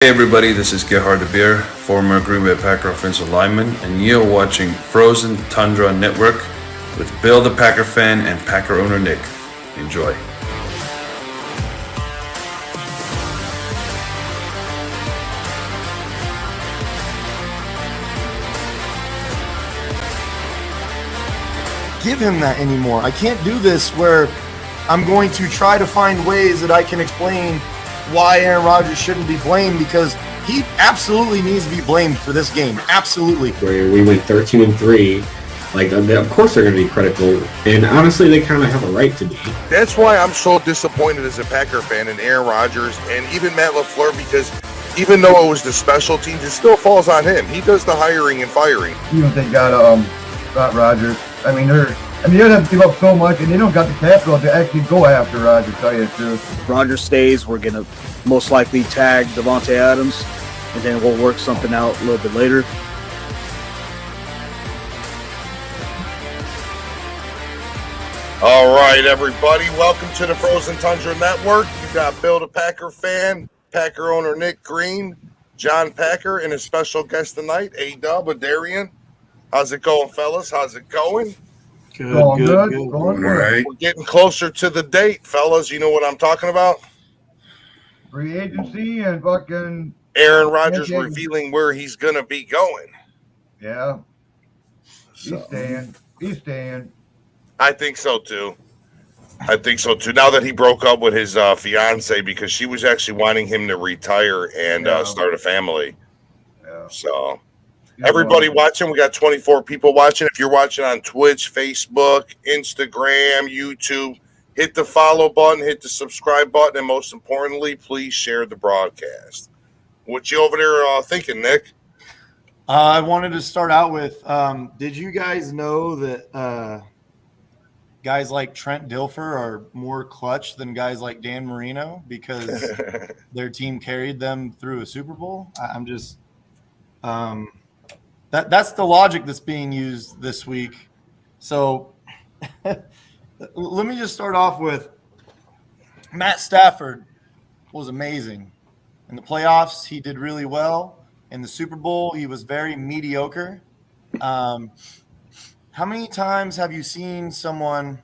Hey everybody, this is Gerhard de Beer, former Green Bay Packer offensive lineman, and you're watching Frozen Tundra Network with Bill the Packer fan and Packer owner Nick. Enjoy. Give him that anymore. I can't do this where I'm going to try to find ways that I can explain why Aaron Rodgers shouldn't be blamed, because he absolutely needs to be blamed for this game. Absolutely. Where we went 13-3, of course they're going to be critical, and honestly, they kind of have a right to be. That's why I'm so disappointed as a Packer fan in Aaron Rodgers and even Matt LaFleur, because even though it was the special teams, it still falls on him. He does the hiring and firing. You know, they got Rodgers. I mean, they don't have to give up so much, and they don't got the capital to actually go after Rodgers, to tell you the truth. If Rodgers stays, we're going to most likely tag Devontae Adams, and then we'll work something out a little bit later. All right, everybody, welcome to the Frozen Tundra Network. You got Bill the Packer fan, Packer owner Nick Green, John Packer, and a special guest tonight, A-Dub, Darian. How's it going, fellas? How's it going? Good. Going All right. We're getting closer to the date, fellas. You know what I'm talking about? Free agency and fucking Aaron Rodgers revealing where he's going to be going. yeah. He's staying. I think so, too. Now that he broke up with his fiance, because she was actually wanting him to retire and start a family. Yeah. So, everybody watching, we got 24 people watching. If you're watching on Twitch, Facebook, Instagram, YouTube, hit the follow button, hit the subscribe button, and most importantly, please share the broadcast. What you over there thinking, Nick? I wanted to start out with, did you guys know that guys like Trent Dilfer are more clutch than guys like Dan Marino because their team carried them through a Super Bowl? I'm just that's the logic that's being used this week. So let me just start off with Matt Stafford was amazing. In the playoffs, he did really well. In the Super Bowl, he was very mediocre. How many times have you seen someone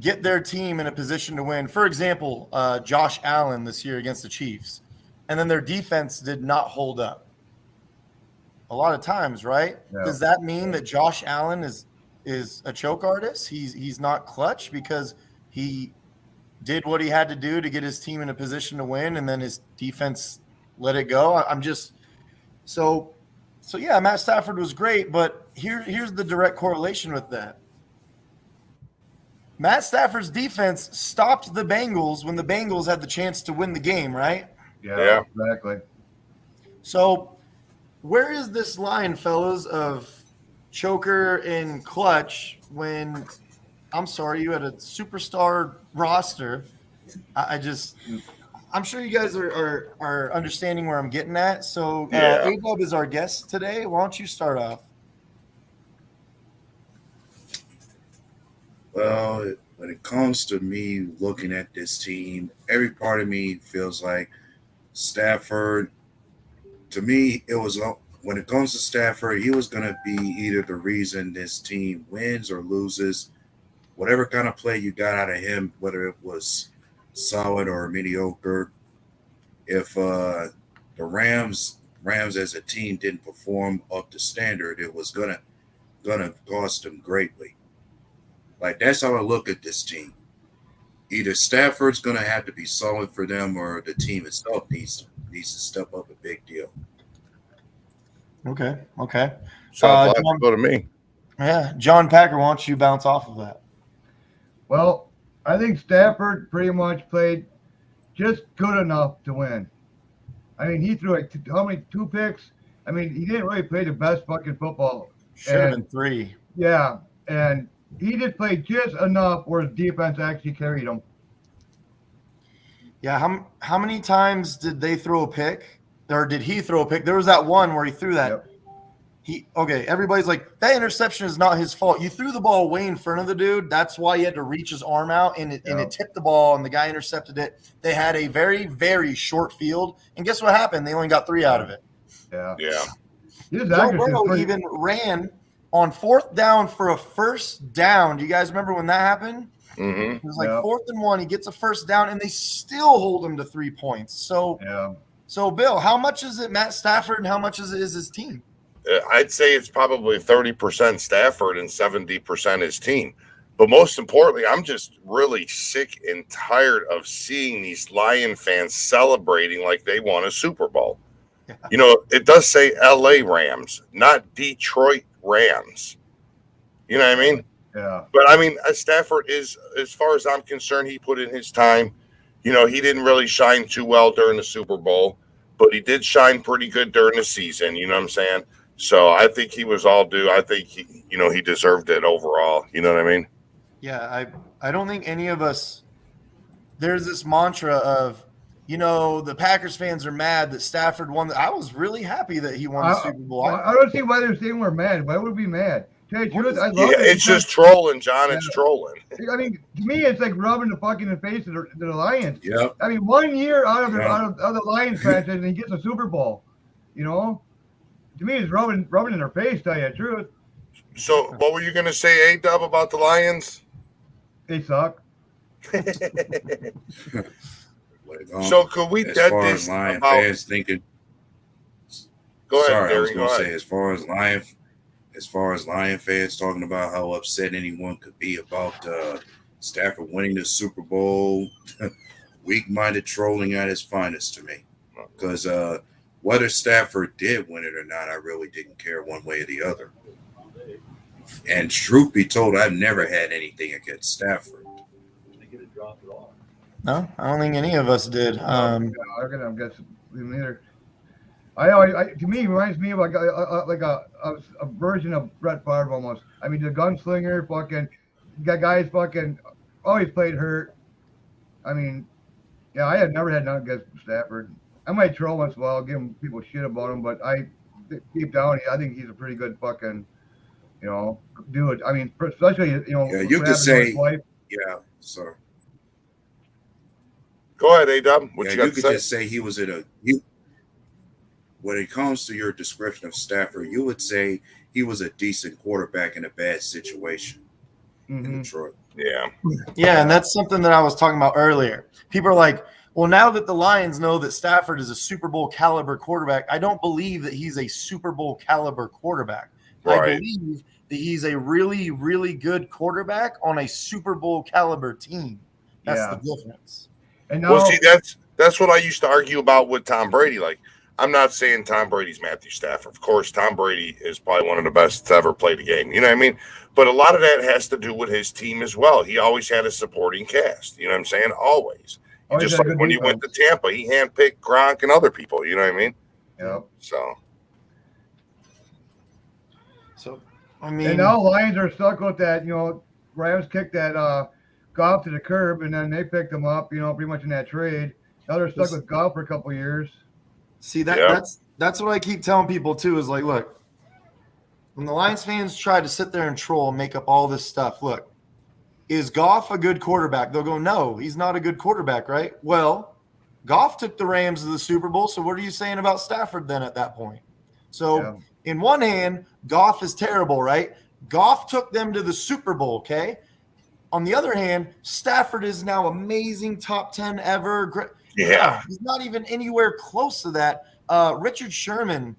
get their team in a position to win? For example, Josh Allen this year against the Chiefs, and then their defense did not hold up. A lot of times, right? Yeah. Does that mean that Josh Allen is a choke artist? He's not clutch because he did what he had to do to get his team in a position to win, and then his defense let it go? I'm just so yeah, Matt Stafford was great, but here's the direct correlation with that. Matt Stafford's defense stopped the Bengals when the Bengals had the chance to win the game, right? Yeah. Exactly. So where is this line, fellas, of choker and clutch when, I'm sorry, you had a superstar roster? I'm sure you guys are understanding where I'm getting at. So A-Dub is our guest today. Why don't you start off? Well, when it comes to me looking at this team, every part of me feels like Stafford. To me, it was when it comes to Stafford, he was going to be either the reason this team wins or loses. Whatever kind of play you got out of him, whether it was solid or mediocre, if the Rams as a team didn't perform up to standard, it was gonna cost them greatly. Like, that's how I look at this team. Either Stafford's gonna have to be solid for them, or the team itself needs to step up a big deal. Okay. Sounds logical to me. Yeah, John Packer, why don't you bounce off of that? Well, I think Stafford pretty much played just good enough to win. I mean, he threw two picks? I mean, he didn't really play the best fucking football. Should have been 3. Yeah, and he just played just enough where his defense actually carried him. Yeah, how many times did they throw a pick? Or did he throw a pick? There was that one where he threw that Everybody's like, that interception is not his fault. You threw the ball way in front of the dude. That's why he had to reach his arm out, and it tipped the ball, and the guy intercepted it. They had a very, very short field, and guess what happened? They only got 3 out of it. Yeah. Joe Burrow even ran on 4th down for a first down. Do you guys remember when that happened? Mm-hmm. It was like 4th and 1. He gets a first down, and they still hold him to 3 points. So Bill, how much is it Matt Stafford, and how much is his team? I'd say it's probably 30% Stafford and 70% his team. But most importantly, I'm just really sick and tired of seeing these Lion fans celebrating like they won a Super Bowl. Yeah. You know, it does say LA Rams, not Detroit Rams. You know what I mean? Yeah. But I mean, Stafford is, as far as I'm concerned, he put in his time. You know, he didn't really shine too well during the Super Bowl, but he did shine pretty good during the season. You know what I'm saying? So I think he was all due. I think he deserved it overall. You know what I mean? Yeah, I don't think any of us. There's this mantra of, the Packers fans are mad that Stafford won. I was really happy that he won the Super Bowl. I don't see why they're saying we're mad. Why would we be mad? It's just trolling, John. It's trolling. I mean, to me, it's like rubbing the fuck in the face of the Lions. Yeah. I mean, 1 year out of the Lions franchise, and he gets a Super Bowl. To me, it's rubbing in their face. Tell you the truth. So, what were you going to say, A-Dub, about the Lions? They suck. So, could we as far as Lion fans thinking? Go ahead, sorry, Gary, I was going to say, as far as Lion fans talking about how upset anyone could be about Stafford winning the Super Bowl, weak-minded trolling at its finest to me. Because whether Stafford did win it or not, I really didn't care one way or the other. And truth be told, I've never had anything against Stafford. No, I don't think any of us did. I guess neither. To me, it reminds me of like a version of Brett Favre almost. I mean, the gunslinger, fucking guys, fucking always played hurt. I mean, I had never had nothing against Stafford. I might troll once in a while, give people shit about him, but deep down, I think he's a pretty good fucking, dude. I mean, especially Yeah, you could say, yeah. Sorry. Go ahead, A-Dub. You could just say he was when it comes to your description of Stafford, you would say he was a decent quarterback in a bad situation in Detroit. Yeah. Yeah, and that's something that I was talking about earlier. People are like, well, now that the Lions know that Stafford is a Super Bowl caliber quarterback, I don't believe that he's a Super Bowl caliber quarterback. Right. I believe that he's a really, really good quarterback on a Super Bowl caliber team. That's the difference. And now, well, see, that's what I used to argue about with Tom Brady. Like, I'm not saying Tom Brady's Matthew Stafford. Of course, Tom Brady is probably one of the best to ever play the game. You know what I mean? But a lot of that has to do with his team as well. He always had a supporting cast. You know what I'm saying? Always. Just like when he went to Tampa, he handpicked Gronk and other people. You know what I mean? Yeah. So I mean, and now Lions are stuck with that. Rams kicked that Goff to the curb, and then they picked him up. Pretty much in that trade. Now they're stuck with Goff for a couple of years. See that's what I keep telling people too. Is like, look, when the Lions fans try to sit there and troll and make up all this stuff, look. Is Goff a good quarterback? They'll go, no, he's not a good quarterback, right? Well, Goff took the Rams to the Super Bowl, so what are you saying about Stafford then at that point? So, in one hand, Goff is terrible, right? Goff took them to the Super Bowl, okay? On the other hand, Stafford is now amazing, top 10 ever. Yeah. He's not even anywhere close to that. Richard Sherman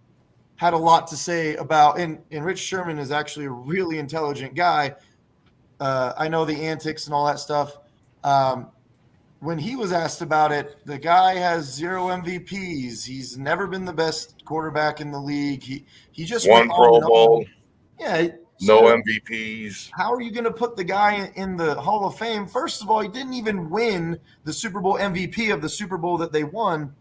had a lot to say about, and Rich Sherman is actually a really intelligent guy. I know the antics and all that stuff. When he was asked about it, the guy has 0 MVPs. He's never been the best quarterback in the league. He just won Pro Bowl. Yeah. No MVPs. How are you going to put the guy in the Hall of Fame? First of all, he didn't even win the Super Bowl MVP of the Super Bowl that they won.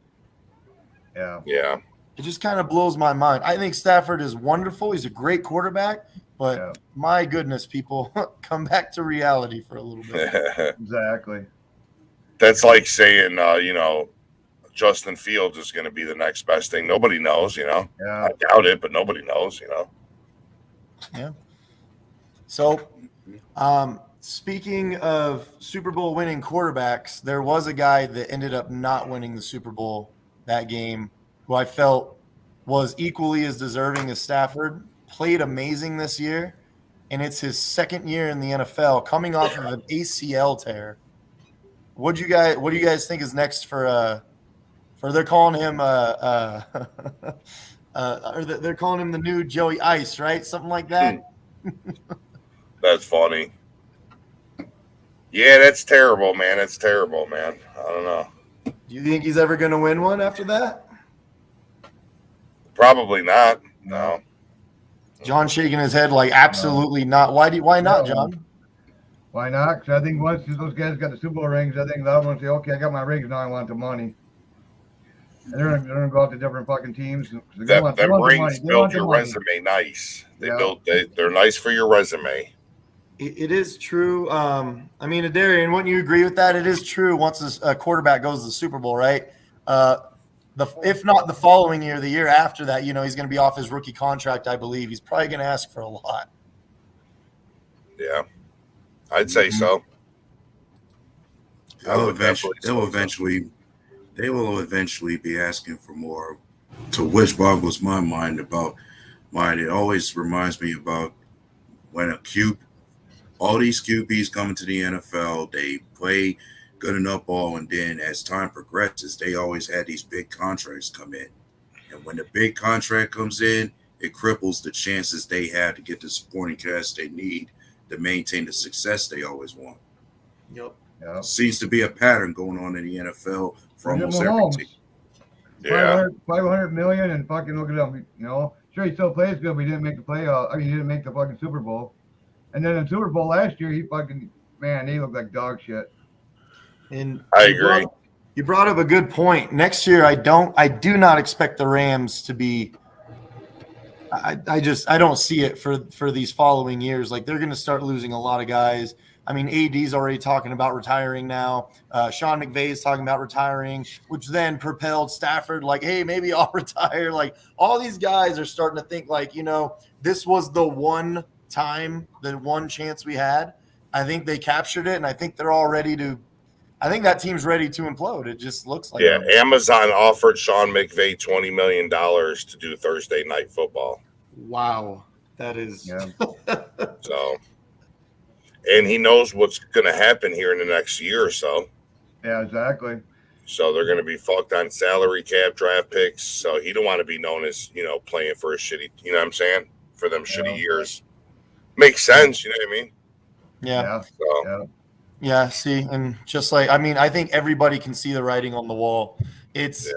Yeah. Yeah. It just kind of blows my mind. I think Stafford is wonderful. He's a great quarterback. But my goodness, people, come back to reality for a little bit. Exactly. That's like saying, Justin Fields is going to be the next best thing. Nobody knows, Yeah. I doubt it, but nobody knows, Yeah. So, speaking of Super Bowl winning quarterbacks, there was a guy that ended up not winning the Super Bowl that game, who I felt was equally as deserving as Stafford. Played amazing this year, and it's his second year in the NFL, coming off of an ACL tear. What do you guys think is next for they're calling him they're calling him the new Joey Ice, right? Something like that. That's funny. Yeah, that's terrible, man. That's terrible, man. I don't know. Do you think he's ever going to win one after that? Probably not. No. John shaking his head like absolutely not. Why not, John? Why not? Because I think once those guys got the Super Bowl rings, I think the other ones say, okay, I got my rings, now I want the money. And they're gonna go out to different fucking teams. That rings build your resume nice. They're nice for your resume. It is true. I mean, Darian, wouldn't you agree with that? It is true. Once a quarterback goes to the Super Bowl, right? If not the following year, the year after that, he's going to be off his rookie contract. I believe he's probably going to ask for a lot. Yeah, I'd say so. They will eventually be asking for more. To which boggles my mind about mine. It always reminds me about when all these QBs come into the NFL, they play good enough ball, and then as time progresses, they always had these big contracts come in. And when the big contract comes in, it cripples the chances they have to get the supporting cast they need to maintain the success they always want. Yep. Seems to be a pattern going on in the NFL for almost every team. Yeah. 500 million and fucking look at him. Sure, he still plays good, but he didn't make the playoff. I mean, he didn't make the fucking Super Bowl. And then in the Super Bowl last year, he looked like dog shit. And I agree. You brought up a good point. Next year, I do not expect the Rams to be. I don't see it for these following years. Like, they're going to start losing a lot of guys. I mean, AD's already talking about retiring now. Sean McVay is talking about retiring, which then propelled Stafford like, hey, maybe I'll retire. Like, all these guys are starting to think like, this was the one time, the one chance we had. I think they captured it, and I think they're all ready to. I think that team's ready to implode. It just looks like. Yeah, Amazon offered Sean McVay $20 million to do Thursday Night Football. Wow, that is. Yeah. So, and he knows what's going to happen here in the next year or so. Yeah, exactly. So they're going to be fucked on salary cap, draft picks. So he don't want to be known as playing for a shitty. You know what I'm saying? For them shitty years. Makes sense. You know what I mean? Yeah. So. Yeah, see, and just like, I mean, I think everybody can see the writing on the wall. It's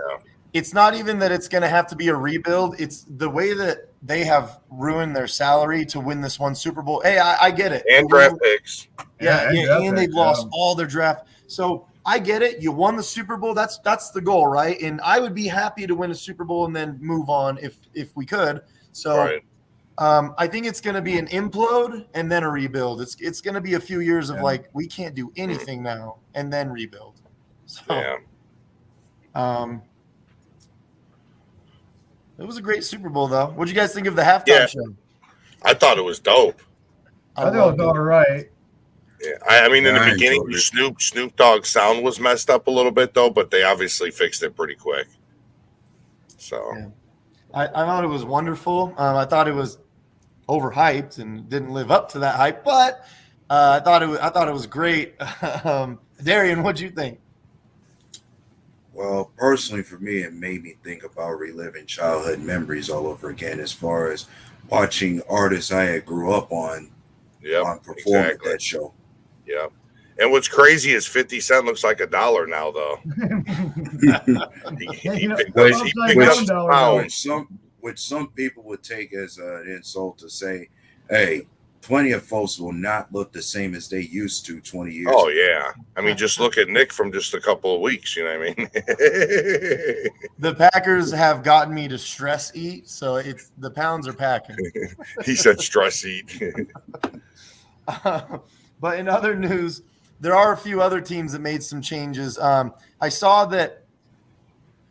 not even that it's going to have to be a rebuild. It's the way that they have ruined their salary to win this one Super Bowl. Hey, I get it. And draft picks. And they've lost all their draft. So I get it. You won the Super Bowl. That's the goal, right? And I would be happy to win a Super Bowl and then move on if we could. So. Right. I think it's going to be an implode and then a rebuild. It's going to be a few years of like, we can't do anything now, and then rebuild. So, it was a great Super Bowl, though. What did you guys think of the halftime show? I thought it was dope. I thought it was all right. Yeah, I mean, in the beginning, Snoop Dogg's sound was messed up a little bit, though, but they obviously fixed it pretty quick. So, I thought it was wonderful. I thought it was overhyped and didn't live up to that hype, but I thought it was great. Darian, what'd you think? Well, personally, for me, it made me think about reliving childhood memories all over again, as far as watching artists I had grew up on perform at that show. Yeah. And what's crazy is 50 Cent looks like $1 now, though. he picked up pounds. Which some people would take as an insult to say, hey, plenty of folks will not look the same as they used to 20 years ago. Yeah. I mean, just look at Nick from just a couple of weeks, you know what I mean? The Packers have gotten me to stress eat, so the pounds are packing. He said stress eat. But in other news, there are a few other teams that made some changes. I saw that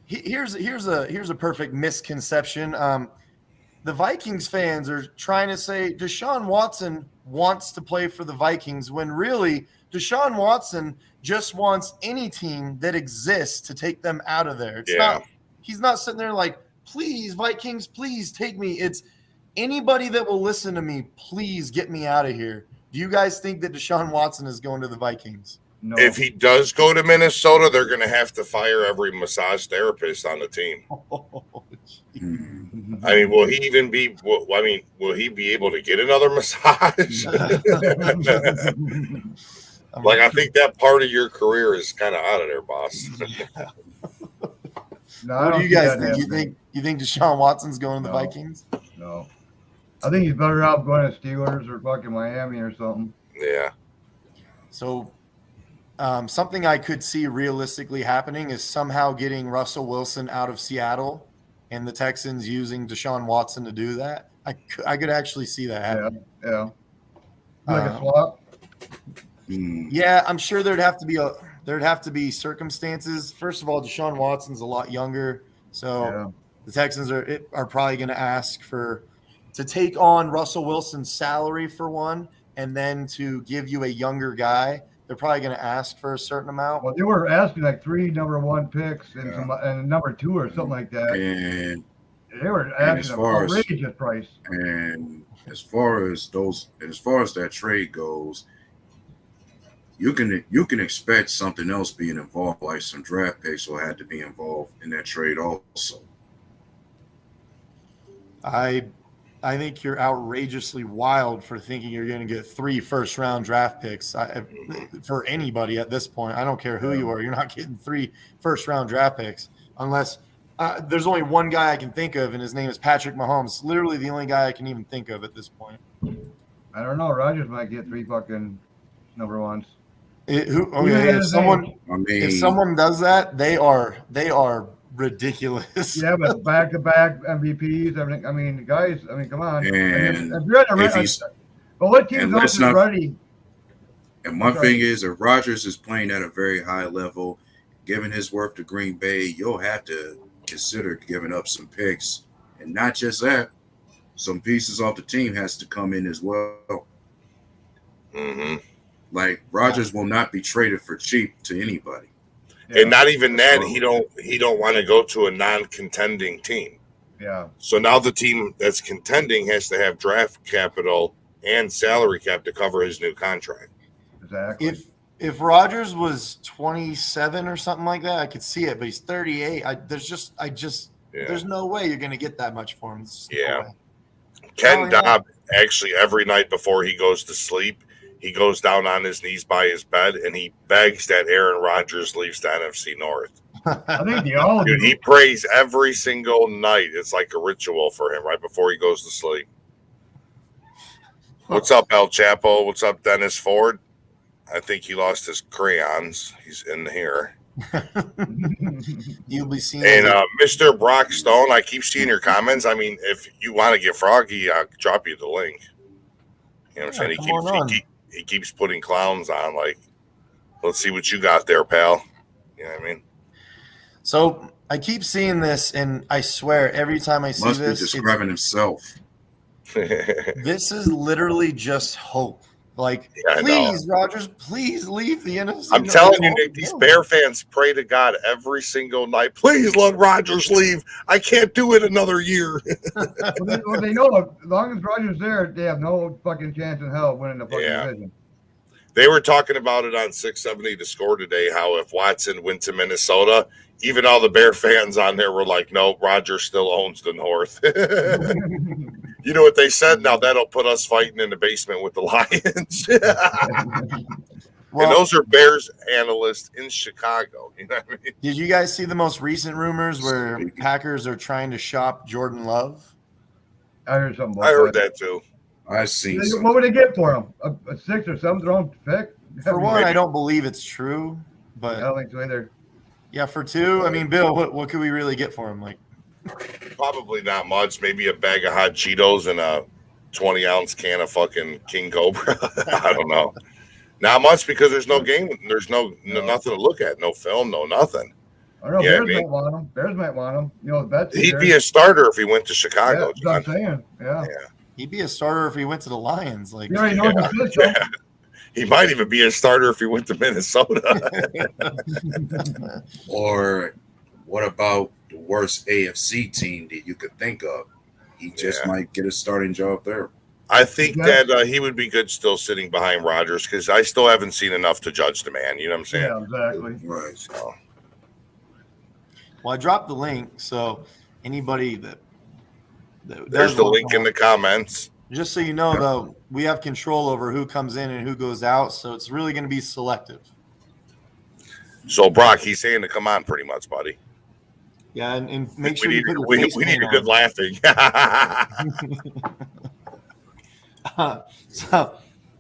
here's a perfect misconception. The the Vikings fans are trying to say Deshaun Watson wants to play for the Vikings when really Deshaun Watson just wants any team that exists to take them out of there. It's not, he's not sitting there like, please, Vikings, please take me. It's anybody that will listen to me, please get me out of here. Do you guys think that Deshaun Watson is going to the Vikings? No. If he does go to Minnesota, they're going to have to fire every massage therapist on the team. I mean, will he even be? Will he be able to get another massage? Like, I think that part of your career is kind of out of there, boss. No, What do you guys think? You think Deshaun Watson's going to the Vikings? No. I think he's better off going to Steelers or fucking Miami or something. Yeah. So something I could see realistically happening is somehow getting Russell Wilson out of Seattle and the Texans using Deshaun Watson to do that. I could actually see that happening. Yeah. Like a swap. Yeah, I'm sure there'd have to be circumstances. First of all, Deshaun Watson's a lot younger, so the Texans are probably going to ask to take on Russell Wilson's salary for one, and then to give you a younger guy. They're probably going to ask for a certain amount. Well, they were asking like 3 number 1 picks and and number 2 or something like that. And they were asking an outrageous price. And as far as that trade goes, you can expect something else being involved, like some draft picks will have to be involved in that trade also. I think you're outrageously wild for thinking you're going to get 3 first-round draft picks for anybody at this point. I don't care who you are. You're not getting 3 first-round draft picks unless there's only one guy I can think of, and his name is Patrick Mahomes. Literally the only guy I can even think of at this point. I don't know. Rodgers might get 3 fucking number 1s. If someone does that, they are ridiculous. Yeah, but back-to-back MVPs, everything. I mean, guys. I mean, come on. And but what team's also ready? And one thing is, if Rodgers is playing at a very high level, given his worth to Green Bay, you'll have to consider giving up some picks, and not just that, some pieces off the team has to come in as well. Mm-hmm. Like Rodgers will not be traded for cheap to anybody. And not even that, he don't want to go to a non-contending team. Yeah. So now the team that's contending has to have draft capital and salary cap to cover his new contract. Exactly. If Rodgers was 27 or something like that, I could see it, but he's 38. There's no way you're going to get that much for him. Yeah. Ken Dobb actually every night before he goes to sleep, he goes down on his knees by his bed and he begs that Aaron Rodgers leaves the NFC North. I think they all do. Dude, he prays every single night. It's like a ritual for him right before he goes to sleep. What's up, El Chapo? What's up, Dennis Ford? I think he lost his crayons. He's in here. You'll be seeing. And Mr. Brock Stone, I keep seeing your comments. I mean, if you want to get froggy, I'll drop you the link. You know what I'm saying? He keeps putting clowns on. Like, let's see what you got there, pal. You know what I mean? So I keep seeing this, and I swear every time I see Must this, be describing himself. This is literally just hope. Like, yeah, please, Rodgers, please leave the NFC. I'm telling you, Nick, these Bear fans pray to God every single night. Please let Rodgers leave. I can't do it another year. Well, they know as long as Rodgers there, they have no fucking chance in hell of winning the fucking division. They were talking about it on 670 The Score today, how if Watson went to Minnesota, even all the Bear fans on there were like, no, Rodgers still owns the North. You know what they said? Now that'll put us fighting in the basement with the Lions. And those are Bears analysts in Chicago. You know what I mean? Did you guys see the most recent rumors where Packers are trying to shop Jordan Love? I heard something. I heard that too. I've seen. What would they get for him? A 6 or 7th round pick? For one, I don't believe it's true, but I don't think so either. Yeah, for 2, I mean, Bill, what could we really get for him? Like, probably not much. Maybe a bag of hot Cheetos and a 20-ounce can of fucking King Cobra. I don't know. Not much because there's no game. There's no nothing to look at. No film. No nothing. I don't know. Yeah, Bears might want him. Bears might want him. You know, that's he'd be a starter if he went to yeah, Chicago. that's what I'm saying. Yeah. He'd be a starter if he went to the Lions. Like, You already know the system. Yeah. He might even be a starter if he went to Minnesota. Or what about the worst AFC team that you could think of? He just might get a starting job there. I think that he would be good still sitting behind Rodgers because I still haven't seen enough to judge the man. You know what I'm saying? Yeah, exactly. Right. So, well, I dropped the link, so anybody that there's does the want link in the comments. just so you know, though, we have control over who comes in and who goes out, so it's really going to be selective. So Brock, he's saying to come on, pretty much, buddy. Yeah, and make We sure need, you put your we, face we need paint a good on. laughing.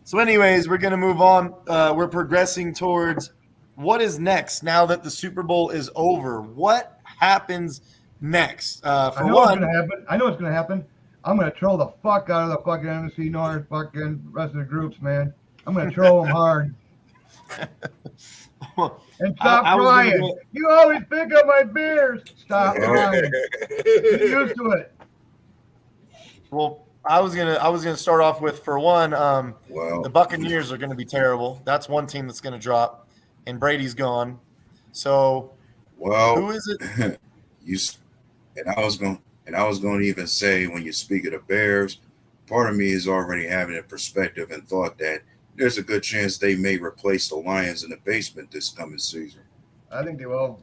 So anyways, we're going to move on. We're progressing towards what is next now that the Super Bowl is over. What happens next? I For know what's one, gonna happen. I know what's gonna happen. I'm gonna troll the fuck out of the fucking NFC North, fucking rest of the groups, man. I'm gonna troll them hard. And stop I was crying. gonna go- You always pick up my beers. Stop crying. Get used to it. well, I was gonna start off with, for one, Well, the Buccaneers are going to be terrible. That's one team that's going to drop, and Brady's gone. So who is it? I was going to even say, when you speak of the Bears, part of me is already having a perspective and thought that there's a good chance they may replace the Lions in the basement this coming season. I think they will.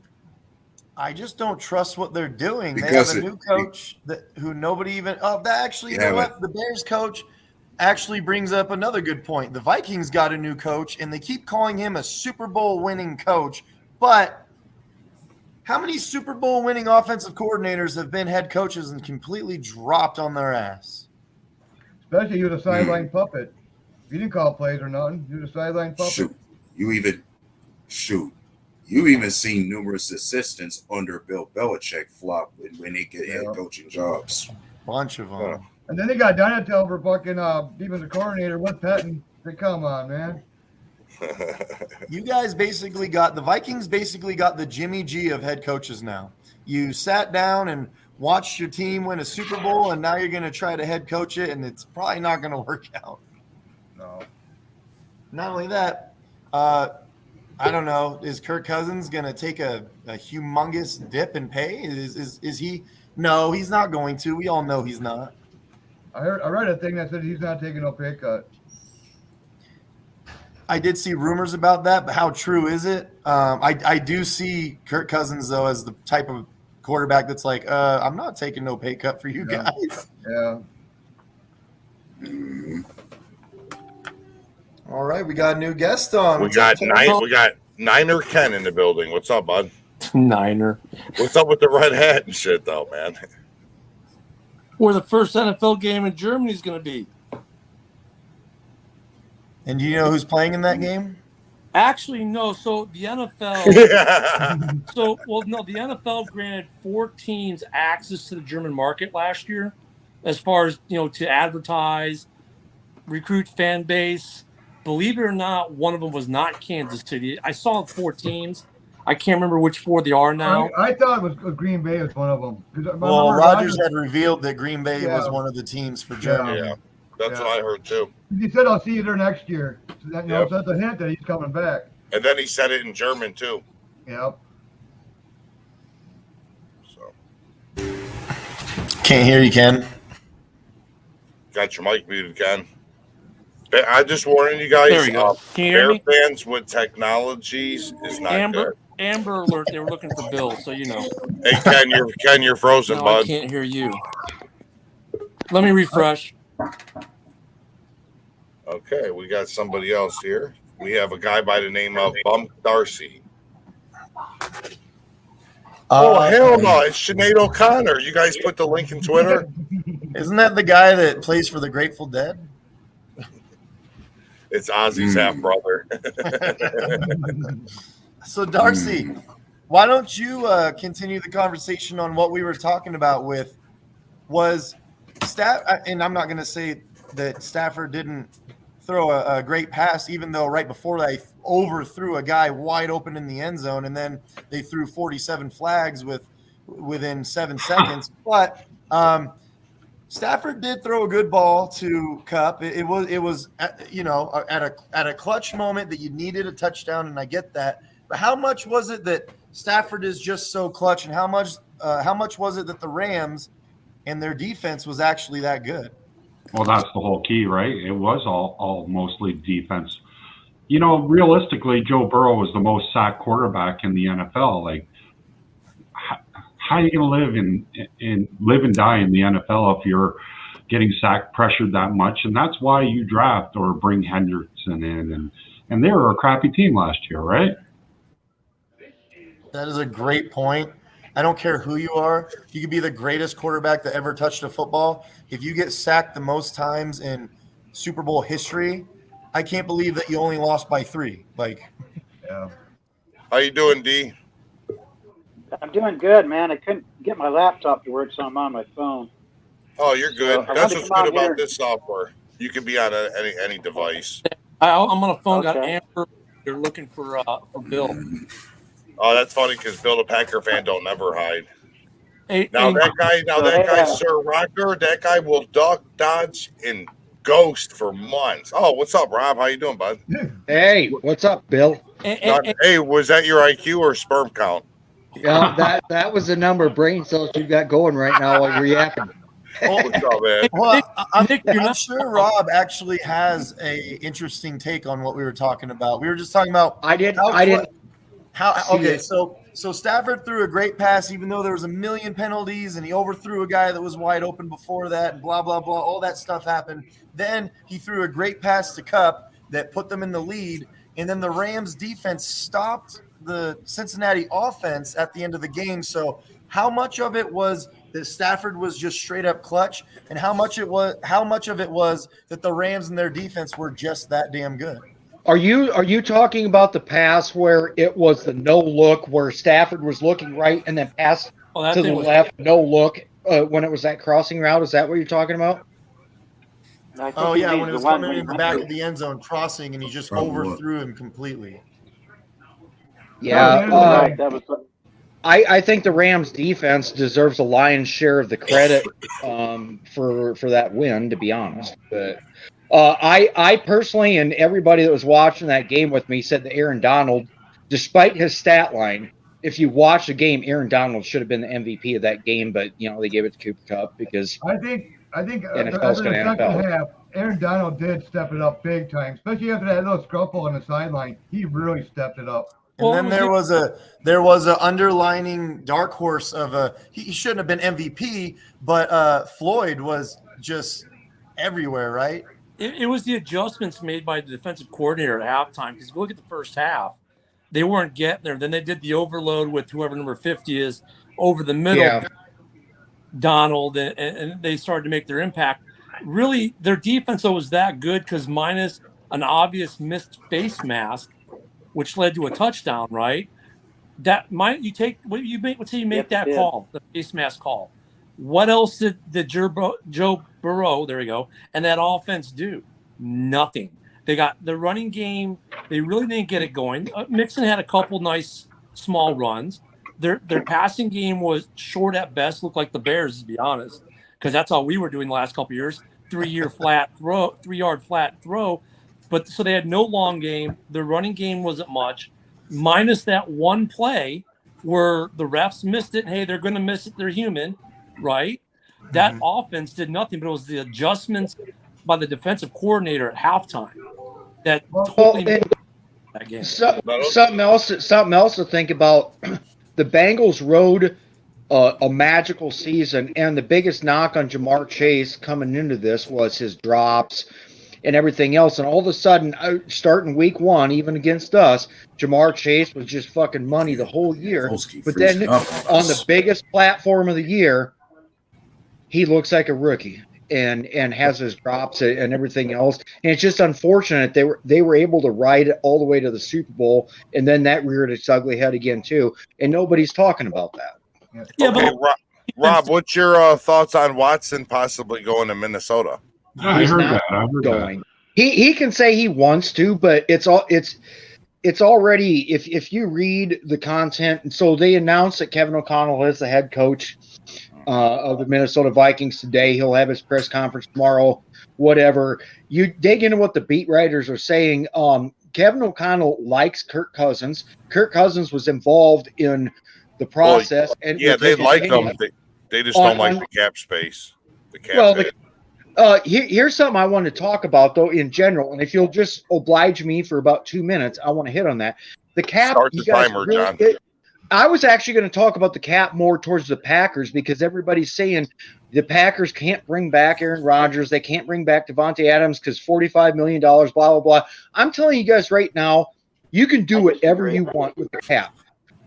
I just don't trust what they're doing. Because they have a new coach who nobody even. Oh, that actually, you know what? The Bears coach actually brings up another good point. The Vikings got a new coach, and they keep calling him a Super Bowl winning coach. But how many Super Bowl winning offensive coordinators have been head coaches and completely dropped on their ass? Especially you, the sideline puppet. You didn't call plays or nothing. You're the sideline puppet. You even seen numerous assistants under Bill Belichick flop when they get head coaching jobs. Bunch of them. And then they got Donatel for fucking defensive coordinator with Pettin. Come on, man. You guys basically got the Vikings basically got the Jimmy G of head coaches now. You sat down and watched your team win a Super Bowl, and now you're going to try to head coach it, and it's probably not going to work out. No. Not only that, I don't know. Is Kirk Cousins going to take a humongous dip in pay? Is he? No, he's not going to. We all know he's not. I read a thing that said he's not taking no pay cut. I did see rumors about that, but how true is it? I do see Kirk Cousins, though, as the type of quarterback that's like, I'm not taking no pay cut for you guys. Yeah. All right, we got a new guest on. We got Niner Ken in the building. What's up, bud? Niner. What's up with the red hat and shit, though, man? Where the first NFL game in Germany is going to be. And do you know who's playing in that game? Actually, no. So the NFL. The NFL granted 4 teams access to the German market last year, as far as to advertise, recruit fan base. Believe it or not, one of them was not Kansas City. I saw 4 teams. I can't remember which 4 they are now. I thought it was Green Bay was one of them. Well, Rodgers had revealed that Green Bay was one of the teams for Germany. Yeah, that's what I heard too. He said, "I'll see you there next year." So that's a hint that he's coming back. And then he said it in German too. Yep. So Can't hear you, Ken. got your mic muted, Ken. I just warning you guys. There we go. Can you hear me? Fans with technologies is not good. Amber Alert. They were looking for Bill, so you know. Hey, Ken, you're frozen, No, bud. I can't hear you. Let me refresh. Okay, we got somebody else here. We have a guy by the name of Bump Darcy. Hell no! It's Sinead O'Connor. You guys put the link in Twitter. Isn't that the guy that plays for the Grateful Dead? It's Ozzy's half brother. So, Darcy, why don't you continue the conversation on what we were talking about and I'm not going to say that Stafford didn't throw a great pass, even though right before that, he overthrew a guy wide open in the end zone, and then they threw 47 flags within 7 seconds. But Stafford did throw a good ball to Cup. It was at a clutch moment that you needed a touchdown, and I get that. But how much was it that Stafford is just so clutch, and how much was it that the Rams and their defense was actually that good? Well, that's the whole key, right? It was all mostly defense. Realistically, Joe Burrow was the most sacked quarterback in the NFL. Like, how are you going to live and die in the NFL if you're getting sacked, pressured that much? And that's why you draft or bring Hendrickson in. And they were a crappy team last year, right? That is a great point. I don't care who you are. You could be the greatest quarterback that ever touched a football. If you get sacked the most times in Super Bowl history, I can't believe that you only lost by 3. Yeah. How you doing, D? I'm doing good, man. I couldn't get my laptop to work, so I'm on my phone. Oh, you're good. So That's what's good about this software. You can be on any device. I'm on a phone. Got Okay. Amber. They're looking for Bill. Oh, that's funny because Bill the Packer fan don't never hide. Hey, That guy, Sir Rocker, that guy will duck, dodge, and ghost for months. Oh, what's up, Rob? How you doing, bud? Hey, what's up, Bill? Hey, was that your IQ or sperm count? Yeah, that was the number of brain cells you got going right now while you're yapping. What's up, man? Well, Nick, I'm sure Rob actually has a interesting take on what we were talking about. We were just talking about I didn't. So Stafford threw a great pass, even though there was a million penalties, and he overthrew a guy that was wide open before that, and blah blah blah. All that stuff happened. Then he threw a great pass to Cup that put them in the lead, and then the Rams defense stopped the Cincinnati offense at the end of the game. So how much of it was that Stafford was just straight up clutch, and how much of it was that the Rams and their defense were just that damn good? Are you talking about the pass where it was the no look, where Stafford was looking right and then passed to the left, no look, when it was that crossing route? Is that what you're talking about? Oh yeah, when it was coming in the back of the end zone, crossing, and he just overthrew him completely. Yeah, I think the Rams defense deserves a lion's share of the credit for that win, to be honest. But I personally, and everybody that was watching that game with me, said that Aaron Donald, despite his stat line, if you watch the game, Aaron Donald should have been the MVP of that game, but they gave it to Cooper Kupp because I think NFL's going to second NFL. half, Aaron Donald did step it up big time, especially after that little scuffle on the sideline. He really stepped it up. And then there was a underlining dark horse of he shouldn't have been MVP, but Floyd was just everywhere, right? It was the adjustments made by the defensive coordinator at halftime. Because if you look at the first half, they weren't getting there. Then they did the overload with whoever number 50 is over the middle, Donald, and they started to make their impact. Really, their defense though was that good because minus an obvious missed face mask, which led to a touchdown, right? That might you take what you make. Let's say you make that call, the face mask call. What else did Joe Burrow, there we go, and that offense do? Nothing. They got the running game. They really didn't get it going. Mixon had a couple nice small runs. Their passing game was short at best. Looked like the Bears, to be honest, because that's all we were doing the last couple of years. 3-yard flat throw. But so they had no long game. Their running game wasn't much, minus that one play where the refs missed it. And, hey, they're going to miss it. They're human, right? That offense did nothing, but it was the adjustments by the defensive coordinator at halftime that totally made that game. Something else to think about. The Bengals rode a magical season, and the biggest knock on Jamar Chase coming into this was his drops and everything else. And all of a sudden, starting week 1, even against us, Jamar Chase was just fucking money the whole year. But then on the biggest platform of the year, he looks like a rookie and has his drops and everything else. And it's just unfortunate they were able to ride it all the way to the Super Bowl, and then that reared its ugly head again too. And nobody's talking about that. Yeah, okay, Rob, what's your thoughts on Watson possibly going to Minnesota? I heard that. He can say he wants to, but it's already if you read the content. And so they announced that Kevin O'Connell is the head coach of the Minnesota Vikings today. He'll have his press conference tomorrow. Whatever. You dig into what the beat writers are saying. Kevin O'Connell likes Kirk Cousins. Kirk Cousins was involved in the process, and yeah, they like him. They just don't like the cap space. The cap hit. Here's something I want to talk about, though, in general. And if you'll just oblige me for about 2 minutes, I want to hit on that. The cap. Start the timer, John. I was actually going to talk about the cap more towards the Packers because everybody's saying the Packers can't bring back Aaron Rodgers. They can't bring back Devontae Adams because $45 million, blah, blah, blah. I'm telling you guys right now, you can do whatever you want with the cap.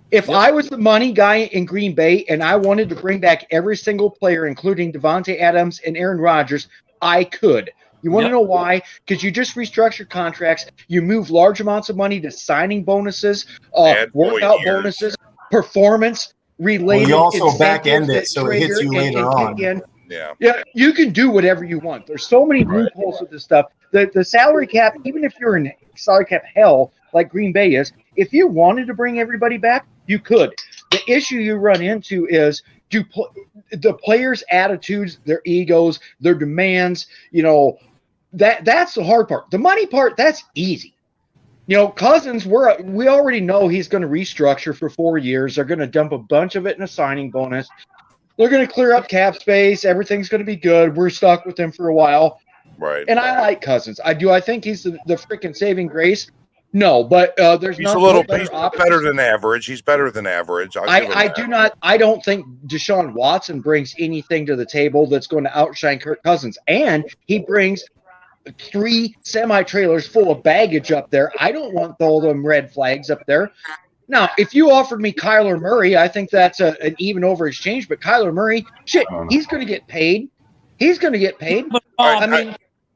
If I was the money guy in Green Bay and I wanted to bring back every single player, including Devontae Adams and Aaron Rodgers, I could. You want to know why? Because you just restructure contracts. You move large amounts of money to signing bonuses, workout bonuses, performance related. You also back end it so it hits you later on. Yeah, you can do whatever you want. There's so many loopholes with this stuff. The salary cap, even if you're in salary cap hell like Green Bay is, if you wanted to bring everybody back, you could. The issue you run into is the players' attitudes, their egos, their demands. That's the hard part. The money part, that's easy. Cousins, we already know he's going to restructure for 4 years. They're going to dump a bunch of it in a signing bonus. They're going to clear up cap space. Everything's going to be good. We're stuck with him for a while. Right. And I like Cousins. I do. I think he's the freaking saving grace. No, but there's he's better than average. He's better than average. I don't think Deshaun Watson brings anything to the table that's going to outshine Kirk Cousins. And he brings 3 semi-trailers full of baggage up there. I don't want all them red flags up there. Now, if you offered me Kyler Murray, I think that's an even over exchange. But Kyler Murray, he's going to get paid. He's going to get paid. But,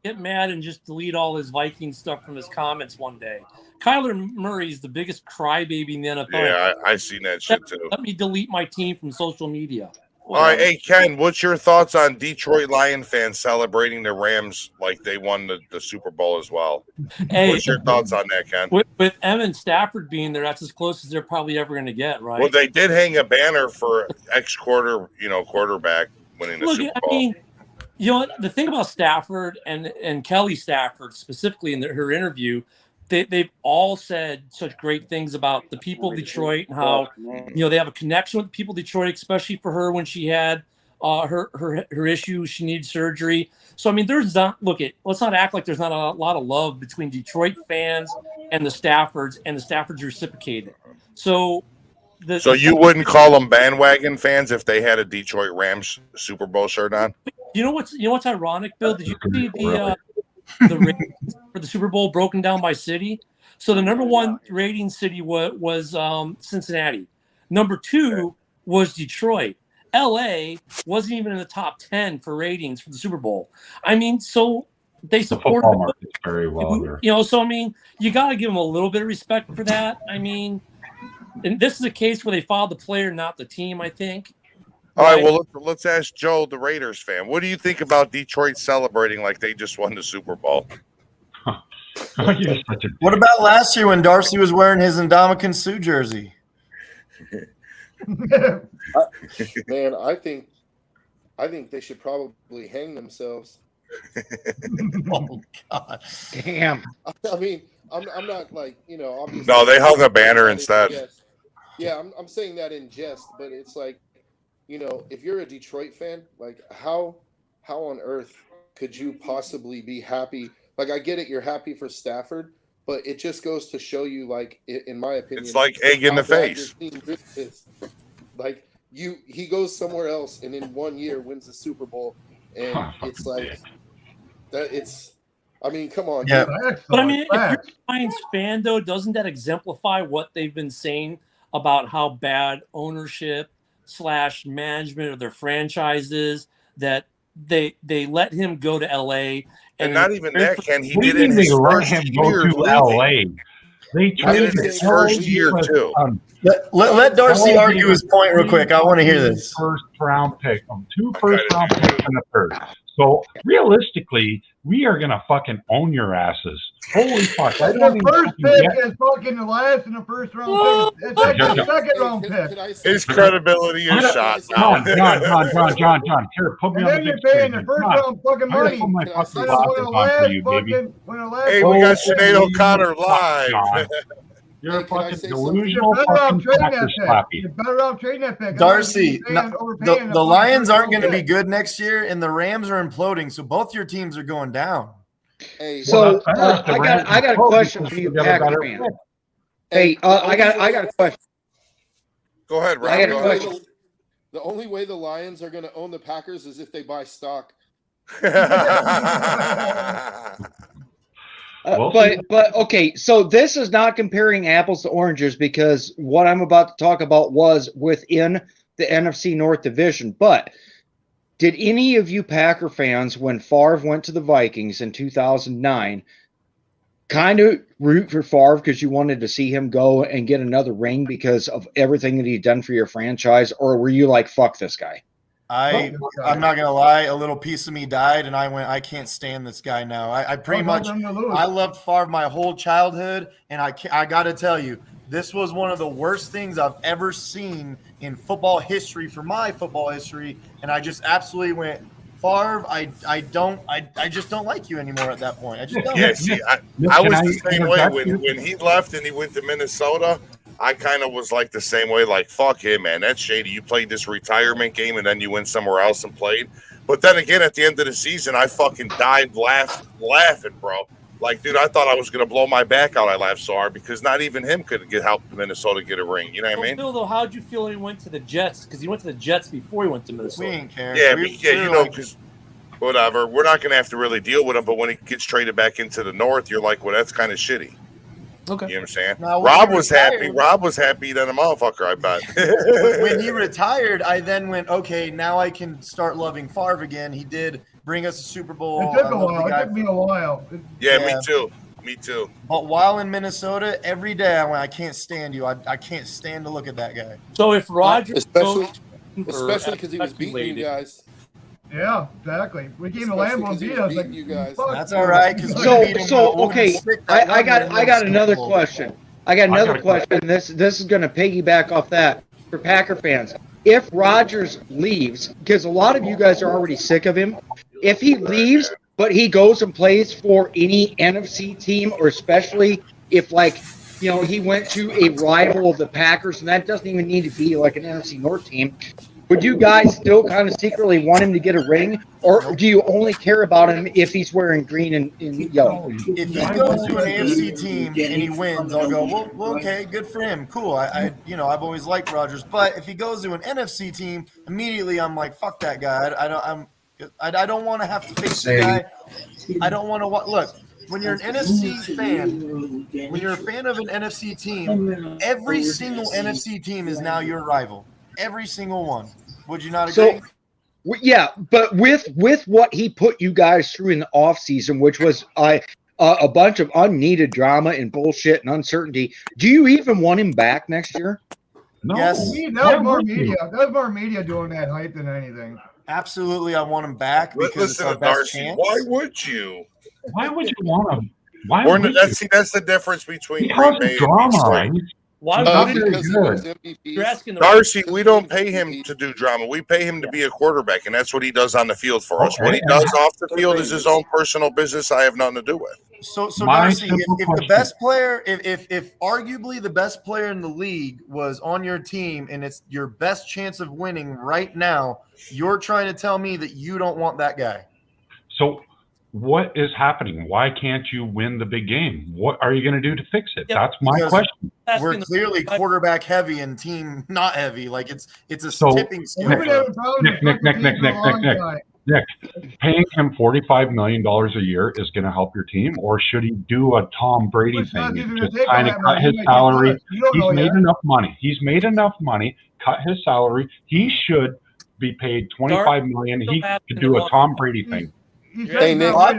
get mad and just delete all his Viking stuff from his comments one day. Kyler Murray is the biggest crybaby in the NFL. Yeah, I seen that shit too. Let me delete my team from social media. All right, hey Ken, what's your thoughts on Detroit Lion fans celebrating the Rams like they won the Super Bowl as well? Hey, what's your thoughts on that, Ken? With Evan Stafford being there, that's as close as they're probably ever going to get, right? Well, they did hang a banner for quarterback winning the Super Bowl. I mean, the thing about Stafford and Kelly Stafford specifically in her interview, they've all said such great things about the people of Detroit and how they have a connection with the people of Detroit, especially for her when she had her issue. She needed surgery. So I mean, let's not act like there's not a lot of love between Detroit fans and the Staffords, and the Staffords reciprocated. So you wouldn't call them bandwagon fans if they had a Detroit Rams Super Bowl shirt on? You know what's ironic, Bill? Did you see the ratings for the Super Bowl broken down by city? So the number 1 rating city was Cincinnati. Number 2 was Detroit. LA wasn't even in the top 10 for ratings for the Super Bowl. I mean, so they supported the football market's very well there. So I mean, you got to give them a little bit of respect for that. I mean, and this is a case where they followed the player, not the team, I think. All right, well, let's ask Joe, the Raiders fan. What do you think about Detroit celebrating like they just won the Super Bowl? What about last year when Darcy was wearing his Ndamukong Suh jersey? Man, I think they should probably hang themselves. Oh God! Damn. I mean, I'm not like obviously. No, they hung a banner instead. Yeah, I'm saying that in jest, but it's like, if you're a Detroit fan, like how on earth could you possibly be happy? Like, I get it, you're happy for Stafford, but it just goes to show you, like, in my opinion, it's like egg in the face. Like he goes somewhere else and in 1 year wins the Super Bowl, and it's like that. I mean, come on. Yeah, but I mean, if you're a Giants fan, though, doesn't that exemplify what they've been saying about how bad ownership / management of their franchise is, that they let him go to LA and not even that, Ken. He did it in his first him year go to LA. They traded his first year too. Let Darcy argue his point real quick. I want to hear this. First round pick, 2 first round picks and a third. So realistically, we are gonna fucking own your asses. Holy fuck! I And don't the even first fucking pick get. is fucking the last in the first round pick. It's actually the second round pick. Can I say His credibility is shot now. John, here, put me And on then the you're big paying stage. the first John, round fucking I gotta money. put my Can I fucking say When glasses the on for last you, baby. fucking, when the last Hey, we got Holy Sinead O'Connor fuck, live. John. You're Hey, a can I fucking say something? delusional You're better off fucking trading Packer that pick. slappy. You're better off trading that pick. Darcy, overpaying the fucking Lions first aren't round going to be pick. good next year, and the Rams are imploding. So both your teams are going down. Hey, So Well, that's better. The Rams I got a implode question because for you, they get a Packer better fan. pick. Hey, the I got only a question. Go ahead, I Rob. got a Go ahead. question. The only way the Lions are going to own the Packers is if they buy stock. Well, But okay, so this is not comparing apples to oranges because what I'm about to talk about was within the NFC North division. But did any of you Packer fans, when Favre went to the Vikings in 2009, kind of root for Favre because you wanted to see him go and get another ring because of everything that he'd done for your franchise, or were you like, fuck this guy? I'm not gonna lie. A little piece of me died, and I went. I can't stand this guy now. I pretty much. I loved Favre my whole childhood, and I got to tell you, this was one of the worst things I've ever seen in football history for my football history, and I just absolutely went. Favre, I just don't like you anymore at that point. I just don't. Yeah, see, I was the same way when he left and he went to Minnesota. I kind of was like the same way, like, fuck him, man. That's shady. You played this retirement game and then you went somewhere else and played. But then again, at the end of the season, I fucking died laughing, bro. Like, dude, I thought I was going to blow my back out. I laughed so hard because not even him could help Minnesota get a ring. You know what I mean? Bill, though, how'd you feel when he went to the Jets? Because he went to the Jets before he went to Minnesota. We ain't care. Yeah, you know, whatever. We're not going to have to really deal with him. But when he gets traded back into the North, you're like, well, that's kind of shitty. Okay. You know what I'm saying? Now, Rob was happy. Rob was happy than a motherfucker, I bet. When he retired, I then went, okay, now I can start loving Favre again. He did bring us a Super Bowl. It took a while. It took me a while. Yeah, me too. Me too. But while in Minnesota, every day I went, I can't stand you. I can't stand to look at that guy. So if Rodgers especially because he was beating you guys. Yeah, exactly. We came to Lambeau and beat us. Like, you guys. That's all right. Okay, I got another question. I got another question. This is going to piggyback off that for Packer fans. If Rodgers leaves, because a lot of you guys are already sick of him, if he leaves, but he goes and plays for any NFC team, or especially if, like, you know, he went to a rival of the Packers, and that doesn't even need to be like an NFC North team, would you guys still kind of secretly want him to get a ring, or do you only care about him if he's wearing green and yellow? If he goes to an AFC team and he wins, I'll go, well, okay, good for him, cool. I've always liked Rodgers, but if he goes to an NFC team, immediately I'm like, fuck that guy. I don't want to have to face the guy. I don't want to look. When you're an NFC fan, when you're a fan of an NFC team, every single NFC team is now your rival. Every single one. Would you not agree? So, yeah, but with what he put you guys through in the offseason, which was a bunch of unneeded drama and bullshit and uncertainty, do you even want him back next year? No. Yes. that was more media. That was more media doing that hype than anything. Absolutely, I want him back because it's our best chance. Why would you? Why would you want him? That's the difference between Green Bay and drama, Detroit. right? Why because he was MVP. You're asking the Darcy, we don't pay him to do drama. We pay him to be a quarterback, and that's what he does on the field for us. What he does off the field is his own personal business. I have nothing to do with. So Darcy, if the best player, if arguably the best player in the league was on your team and it's your best chance of winning right now, you're trying to tell me that you don't want that guy. So what is happening? Why can't you win the big game? What are you going to do to fix it? That's my question. We're clearly quarterback heavy and team not heavy. Like it's a tipping scale. Nick, paying him $45 million a year is going to help your team, or should he do a Tom Brady thing? Just kind of cut his salary. He's made enough money. He's made enough money. Cut his salary. He should be paid $25 million. He could do a Tom Brady thing. Hey, Nick, If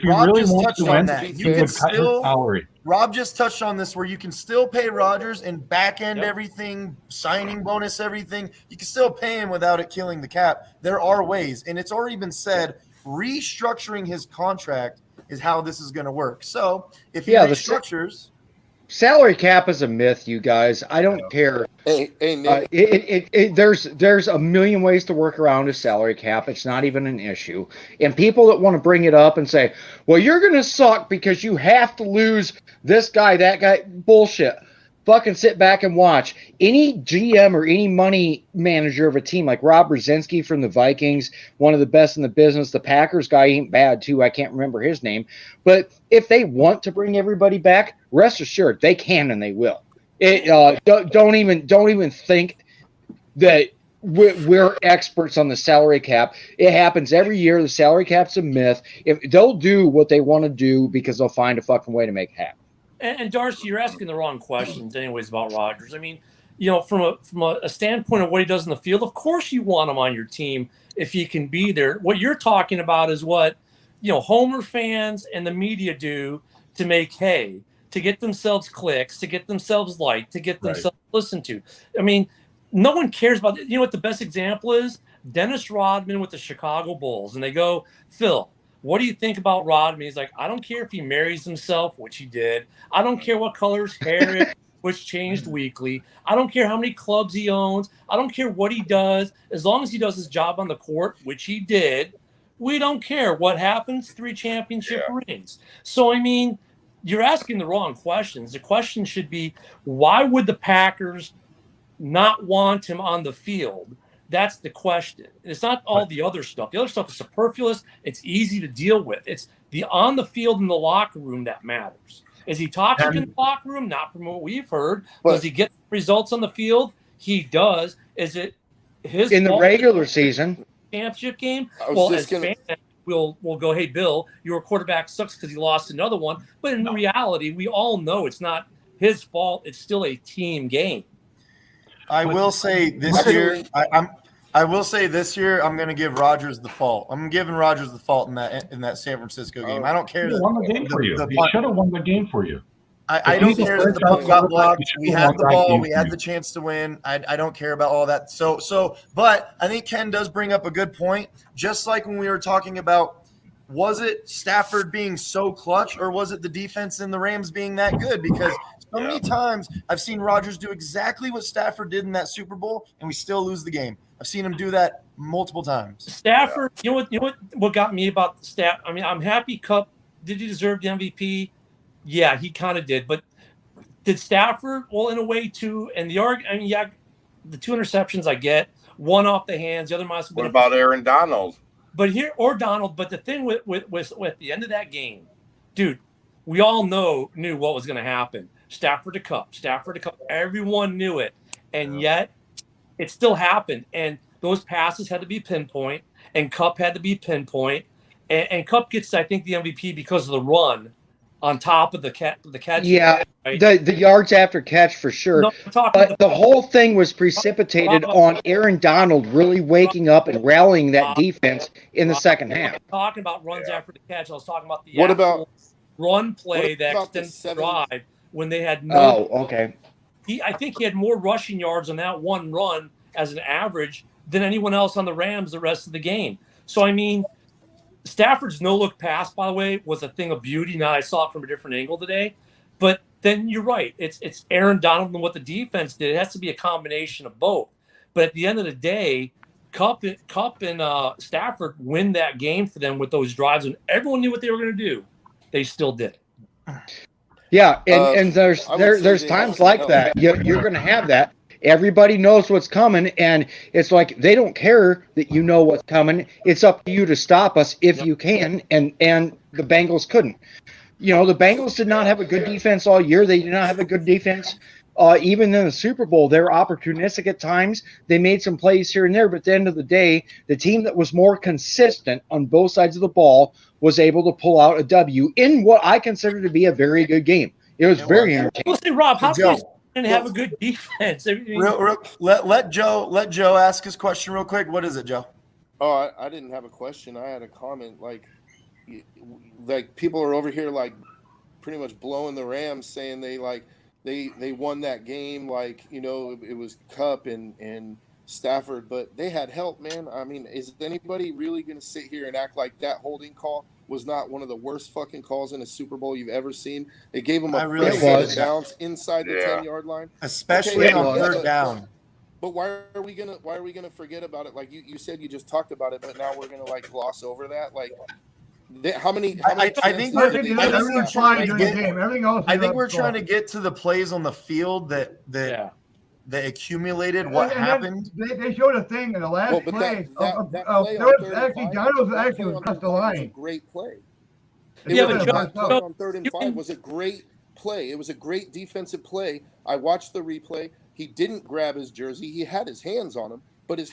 he really wants to win, that. he would cut his salary. Rob just touched on this, where you can still pay Rodgers and back end everything, signing bonus, everything. You can still pay him without it killing the cap. There are ways, and it's already been said restructuring his contract is how this is going to work. So if he Yeah, restructures, salary cap is a myth, you guys. I don't care. Hey, Nick. There's a million ways to work around a salary cap. It's not even an issue. And people that want to bring it up and say, "Well, you're going to suck because you have to lose this guy, that guy," bullshit. Fucking sit back and watch. Any GM or any money manager of a team like Rob Brzezinski from the Vikings, one of the best in the business. The Packers guy ain't bad too. I can't remember his name, but if they want to bring everybody back, rest assured they can and they will. Don't even think that we're experts on the salary cap. It happens every year. The salary cap's a myth. If they'll do what they want to do because they'll find a fucking way to make it happen. And Darcy, you're asking the wrong questions, anyways, about Rodgers. I mean, from a standpoint of what he does in the field, of course you want him on your team if he can be there. What you're talking about is what Homer fans and the media do to make hay, to get themselves clicks, to get themselves liked, to get themselves listened to. I mean, no one cares about it. You know what the best example is? Dennis Rodman with the Chicago Bulls, and they go, "Phil, what do you think about Rodman?" He's like, "I don't care if he marries himself," which he did. "I don't care what color his hair is," which changed weekly. "I don't care how many clubs he owns. I don't care what he does. As long as he does his job on the court," which he did. "We don't care what happens. 3 championship rings." So, I mean, you're asking the wrong questions. The question should be, why would the Packers not want him on the field? That's the question. It's not all the other stuff. The other stuff is superfluous. It's easy to deal with. It's the on the field in the locker room that matters. Is he toxic in the locker room? Not from what we've heard. Does he get results on the field? He does. Is it his in the fault regular season championship game? Well, as fans, we'll go, "Hey, Bill, your quarterback sucks because he lost another one." But in reality, we all know it's not his fault. It's still a team game. I will say this year, I will say this year, I'm going to give Rodgers the fault. I'm giving Rodgers the fault in that San Francisco game. I don't care. He won the game for you. He should have won the game for you. I don't care that the punt got blocked. We had the ball. We had the chance to win. I don't care about all that. But I think Ken does bring up a good point. Just like when we were talking about, was it Stafford being so clutch, or was it the defense and the Rams being that good? Because so many times I've seen Rodgers do exactly what Stafford did in that Super Bowl, and we still lose the game. I've seen him do that multiple times. Stafford, you know what got me about Stafford? I mean, I'm happy Kupp. Did he deserve the MVP? Yeah, he kind of did. But did Stafford? Well, in a way too. And the 2 interceptions I get, one off the hands, the other must have been. What about Aaron Donald? But the thing with the end of that game, dude, we all knew what was going to happen. Stafford to Kupp. Everyone knew it, and yet it still happened. And those passes had to be pinpoint, and Kupp had to be pinpoint, and Kupp gets, I think, the MVP because of the run on top of the catch. Yeah, right? the yards after catch for sure. No, but the whole thing was precipitated on Aaron Donald really waking up and rallying that defense in the second half. I'm talking about runs after the catch. I was talking about the run play that extended drive when they had no. Oh, okay. I think he had more rushing yards on that one run as an average than anyone else on the Rams the rest of the game. So, I mean, Stafford's no-look pass, by the way, was a thing of beauty. Now I saw it from a different angle today. But then you're right. It's Aaron Donald and what the defense did. It has to be a combination of both. But at the end of the day, Kupp and Stafford win that game for them with those drives. And everyone knew what they were going to do. They still did it. Yeah, and there's times like that. You're going to have that. Everybody knows what's coming, and it's like they don't care that you know what's coming. It's up to you to stop us if you can, and the Bengals couldn't. The Bengals did not have a good defense all year. They did not have a good defense. Even in the Super Bowl, they were opportunistic at times. They made some plays here and there, but at the end of the day, the team that was more consistent on both sides of the ball was able to pull out a W in what I consider to be a very good game. It was very entertaining. Well, see, Rob, how can you have a good defense? I mean, let Joe ask his question real quick. What is it, Joe? Oh, I didn't have a question. I had a comment. Like people are over here like pretty much blowing the Rams, saying they won that game. Like, it was Kupp and Stafford, but they had help, man. I mean, is anybody really going to sit here and act like that holding call was not one of the worst fucking calls in a Super Bowl you've ever seen? They gave him a fresh set of downs inside the 10-yard line, especially on third down. But why are we gonna forget about it? Like you said, you just talked about it, but now we're gonna like gloss over that. Like, how many I think everyone's trying to do the game. Everything else. I think we're trying to get to the plays on the field that accumulated what happened. They showed a thing in the last play. Actually, Donald's actually was across the line. A great play. On 3rd and 5 was a great play. It was a great defensive play. I watched the replay. He didn't grab his jersey. He had his hands on him, but his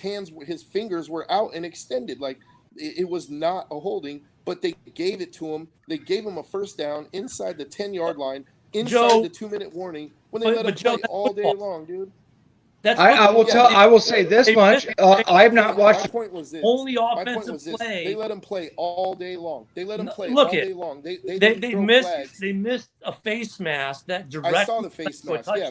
fingers were out and extended. Like, it was not a holding, but they gave it to him. They gave him a first down inside the 10-yard line, inside the 2-minute warning, when they let him play all day long, dude. I will say this much. I have not watched. My point was this. Only offensive play. They let him play all day long. They let him play all day long. They missed a face mask that directly. I saw the face mask. Yeah,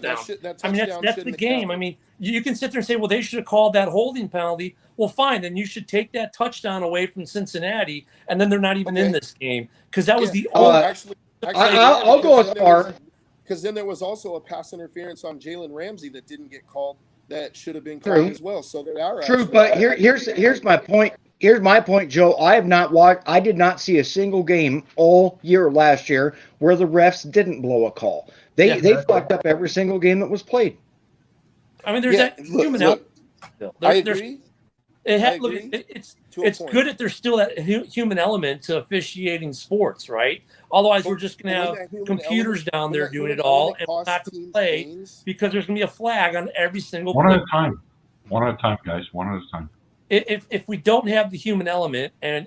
I mean, that's the game. I mean, you can sit there and say, well, they should have called that holding penalty. Well, fine, then you should take that touchdown away from Cincinnati, and then they're not even in this game because that was the only. I'll go as far. Because then there was also a pass interference on Jalen Ramsey that didn't get called that should have been called as well. So there are true, but here's my point. Here's my point, Joe. I have not watched. I did not see a single game all year last year where the refs didn't blow a call. They fucked up every single game that was played. I mean, there's that human element. I agree. It's good that there's still that human element to officiating sports, right? Otherwise, we're just going to have computers down there doing it all and not to play because there's going to be a flag on every single One at a time, guys. One at a time. If we don't have the human element and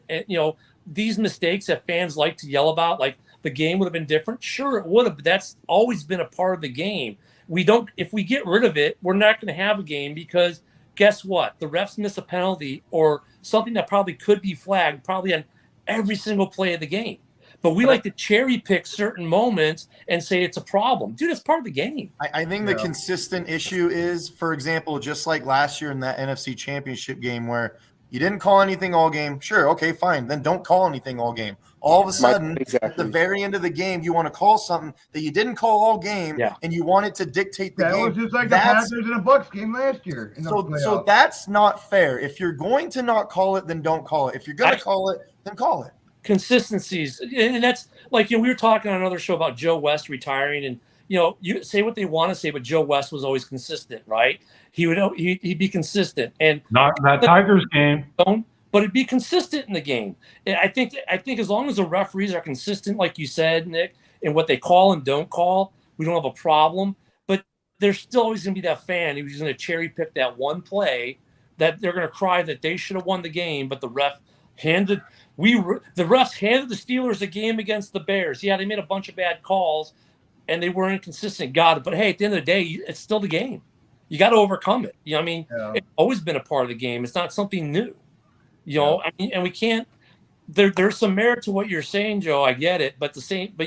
these mistakes that fans like to yell about, like the game would have been different. Sure, it would have, but that's always been a part of the game. If we get rid of it, we're not going to have a game because guess what? The refs miss a penalty or something that probably could be flagged probably on every single play of the game. But we like to cherry pick certain moments and say it's a problem. Dude, it's part of the game. I think the consistent issue is, for example, just like last year in that NFC Championship game where you didn't call anything all game. Sure, okay, fine. Then don't call anything all game. All of a sudden, at the very end of the game, you want to call something that you didn't call all game, and you want it to dictate the game. That was just like the Packers and the Bucs game last year. So that's not fair. If you're going to not call it, then don't call it. If you're going to call it, then call it. Consistencies, and that's like we were talking on another show about Joe West retiring, and you say what they want to say, but Joe West was always consistent, right? He'd be consistent, and not that Tigers game. But it'd be consistent in the game. And I think as long as the referees are consistent, like you said, Nick, in what they call and don't call, we don't have a problem. But there's still always going to be that fan who's going to cherry pick that one play that they're going to cry that they should have won the game, but the refs handed the Steelers a game against the Bears. Yeah, they made a bunch of bad calls, and they were inconsistent. Got it. But hey, at the end of the day, it's still the game. You got to overcome it. It's always been a part of the game. It's not something new. I mean, and we can't. There's some merit to what you're saying, Joe. I get it, but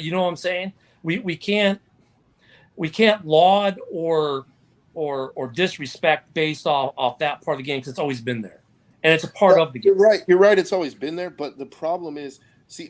you know what I'm saying. We can't laud or disrespect based off that part of the game because it's always been there, and it's a part of the game. You're right. It's always been there, but the problem is,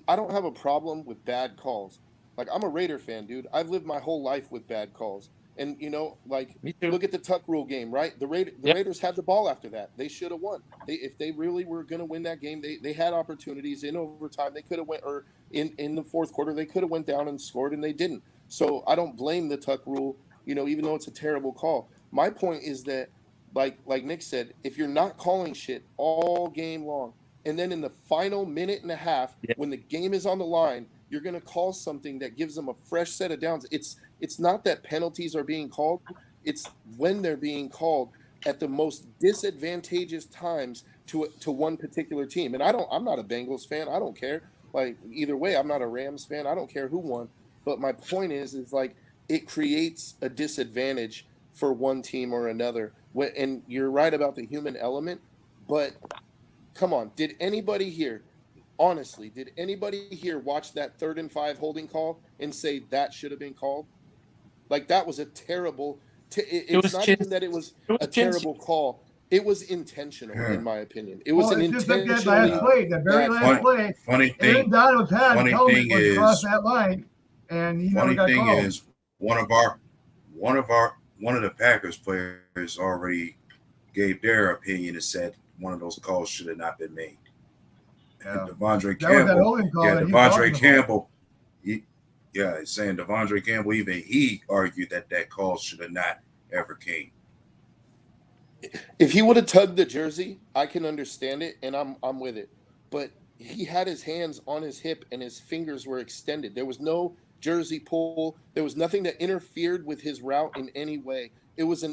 I don't have a problem with bad calls. Like, I'm a Raider fan, dude. I've lived my whole life with bad calls. And, look at the Tuck Rule game, right? The Raiders had the ball after that. They should have won. If they really were going to win that game, they had opportunities in overtime. They could have went, or in the fourth quarter, they could have went down and scored, and they didn't. So I don't blame the Tuck Rule, even though it's a terrible call. My point is that, like Nick said, if you're not calling shit all game long, and then in the final minute and a half, when the game is on the line, you're going to call something that gives them a fresh set of downs. It's not that penalties are being called. It's when they're being called at the most disadvantageous times to one particular team. And I'm not a Bengals fan. I don't care. Like, either way, I'm not a Rams fan. I don't care who won. But my point is like it creates a disadvantage for one team or another. And you're right about the human element. But come on, did anybody here watch that 3rd and 5 holding call and say that should have been called? Like, that was a terrible. It's not even that it was a terrible call. It was intentional, in my opinion. It was Well, an it's just like that intentionally last play, the very last play. Aaron Donald's had helmet was across that line, and he never got called. Is one of the Packers players already gave their opinion and said one of those calls should have not been made. Yeah. And Devondre That was that Campbell, holding call yeah, that he's Devondre talking about. Campbell, he's saying Devondre Campbell, even he argued that call should have not ever came. If he would have tugged the jersey, I can understand it, and I'm with it. But he had his hands on his hip and his fingers were extended. There was no jersey pull. There was nothing that interfered with his route in any way. It was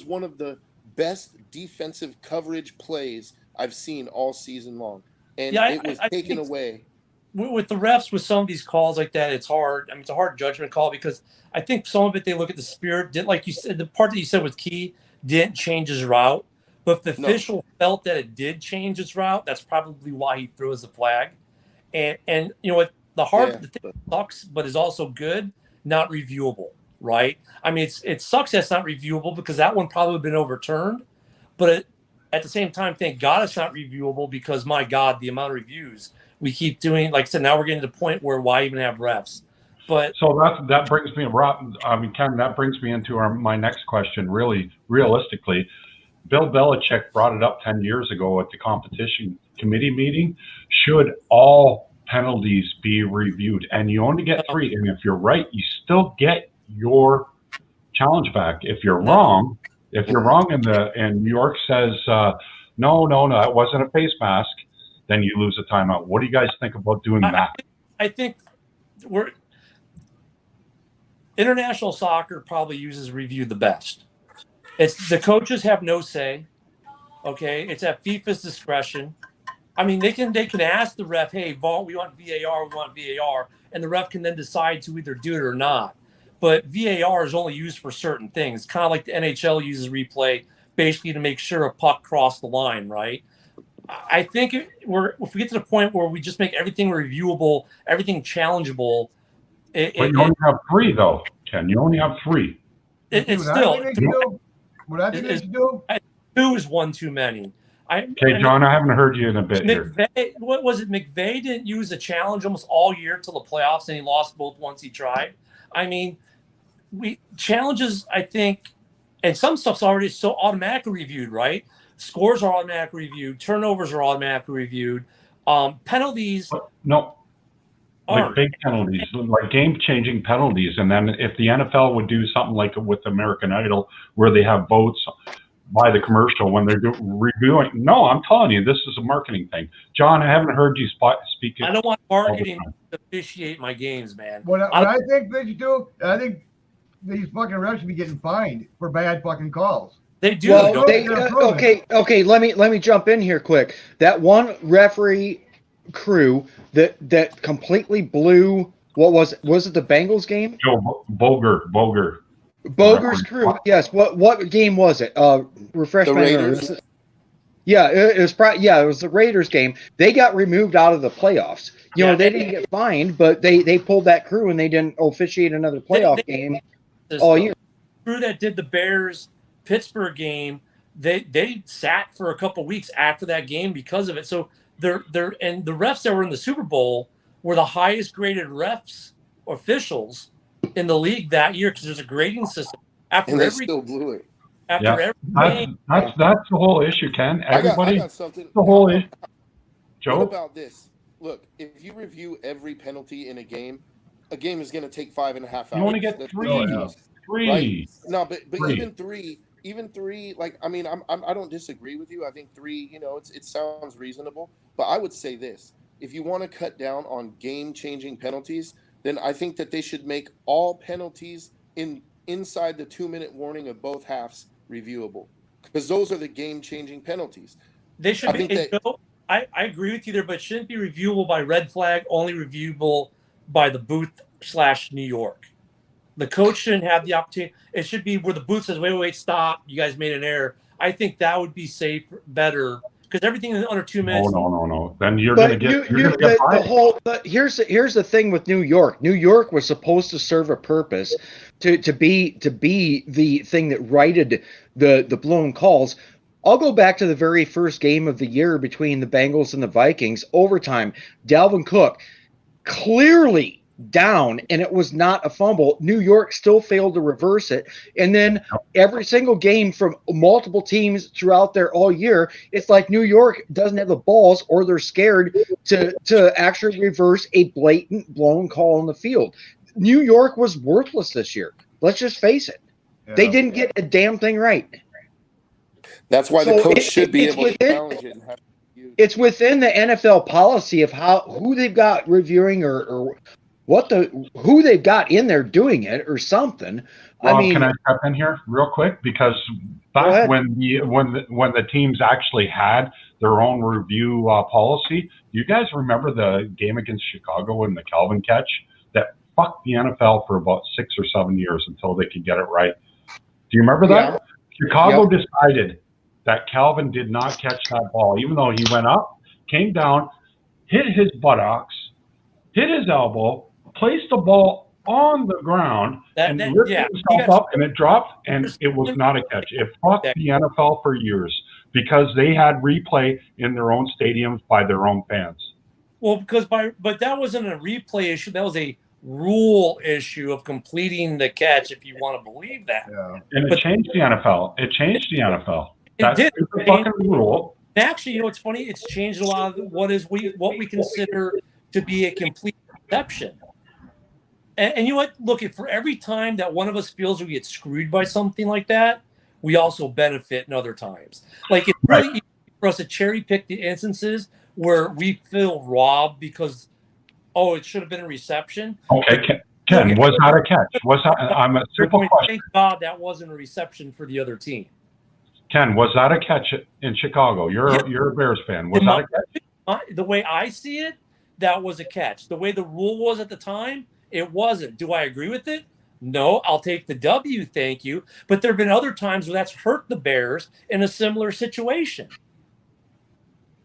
one of the best defensive coverage plays I've seen all season long, and it was taken away. With the refs, with some of these calls like that, it's hard. I mean, it's a hard judgment call because I think some of it they look at the spirit. Like you said, the part that you said was key didn't change his route. But if the official felt that it did change its route, that's probably why he throws the flag. And you know what? The thing sucks, but is also good, not reviewable, right? I mean, it sucks that's not reviewable because that one probably would have been overturned. But at the same time, thank God it's not reviewable because, my God, the amount of reviews we keep doing. Like I said, now we're getting to the point where why even have refs? But so that brings me, Ken, that brings me into my next question. Really, realistically, Bill Belichick brought it up 10 years ago at the competition committee meeting. Should all penalties be reviewed? And you only get 3. And if you're right, you still get your challenge back. If you're wrong, and New York says, no, that wasn't a face mask, then you lose a timeout. What do you guys think about doing that? I think international soccer probably uses review the best. It's the coaches have no say. Okay, it's at FIFA's discretion. I mean, they can ask the ref, "Hey, we want VAR," and the ref can then decide to either do it or not. But VAR is only used for certain things, kind of like the NHL uses replay, basically to make sure a puck crossed the line, right? I think if we get to the point where we just make everything reviewable, everything challengeable. But you only have 3, though, Ken. You only have 3. It's still. What I think they should do? 2 is one too many. Okay, John, I haven't heard you in a bit here. What was it? McVay didn't use a challenge almost all year till the playoffs, and he lost both once he tried. I mean, challenges, I think, and some stuff's already so automatically reviewed, right? Scores are automatically reviewed. Turnovers are automatically reviewed. Penalties. No. Like big penalties, like game-changing penalties. And then if the NFL would do something like with American Idol, where they have votes by the commercial when they're reviewing. No, I'm telling you, this is a marketing thing. John, I haven't heard you speak. I don't want marketing to officiate my games, man. What I think they should do, I think these fucking refs should be getting fined for bad fucking calls. They do. Well, okay. Let me jump in here quick. That one referee crew that completely blew. What was it? The Bengals game? Joe Boger's crew. Yes. What game was it? Refresh the my Raiders. memory. Yeah, it was the Raiders game. They got removed out of the playoffs. You know, they didn't get fined, but they pulled that crew and they didn't officiate another playoff game all year. The crew that did the Bears-Pittsburgh game, they sat for a couple weeks after that game because of it. So and the refs that were in the Super Bowl were the highest graded officials in the league that year because there's a grading system. And they still blew it. Every game. That's the whole issue, Ken. Everybody, I got something. The whole issue. Joe? What about this? Look, if you review every penalty in a game is going to take 5.5 hours. You only get 3. Right? No, but 3. even three. Like, I mean, I don't disagree with you. I think 3. You know, it sounds reasonable. But I would say this: if you want to cut down on game-changing penalties, then I think that they should make all penalties inside the 2-minute warning of both halves reviewable, because those are the game-changing penalties. They should I agree with you there, but it shouldn't be reviewable by red flag, only reviewable by the booth / New York. The coach shouldn't have the opportunity. It should be where the booth says, wait, stop. You guys made an error. I think that would be better, because everything under 2 minutes. No. Then you're going to get But here's the thing with New York. New York was supposed to serve a purpose to be the thing that righted the blown calls. I'll go back to the very first game of the year between the Bengals and the Vikings. Overtime, Dalvin Cook clearly down, and it was not a fumble. New York still failed to reverse it. And then every single game from multiple teams throughout there all year, it's like New York doesn't have the balls, or they're scared to actually reverse a blatant blown call on the field. New York was worthless this year. Let's just face it. Yeah. They didn't get a damn thing right. That's why the coach should be able to challenge it. It's within the NFL policy of who they've got reviewing or who they've got in there doing it or something. Rob, I mean, can I step in here real quick? Because back when the teams actually had their own review policy, you guys remember the game against Chicago and the Calvin catch that fucked the NFL for about 6 or 7 years until they could get it right? Do you remember that? Yeah. Chicago decided that Calvin did not catch that ball, even though he went up, came down, hit his buttocks, hit his elbow, placed the ball on the ground, and lifted himself up, and it dropped, and it was not a catch. It fucked the NFL for years because they had replay in their own stadiums by their own fans. Well, but that wasn't a replay issue. That was a rule issue of completing the catch, if you want to believe that. Yeah. And it changed the NFL. It changed the NFL. It did. The fucking rule. Actually, you know what's funny? It's changed a lot of what we consider to be a complete reception. And you know what? Look, for every time that one of us feels we get screwed by something like that, we also benefit in other times. Like, it's really easy for us to cherry pick the instances where we feel robbed because, it should have been a reception. Okay, Ken, was that a catch? I'm a simple question. Thank God that wasn't a reception for the other team. Ken, was that a catch in Chicago? You're a Bears fan. Was that a catch? The way I see it, that was a catch. The way the rule was at the time, it wasn't. Do I agree with it? No, I'll take the W, thank you. But there have been other times where that's hurt the Bears in a similar situation.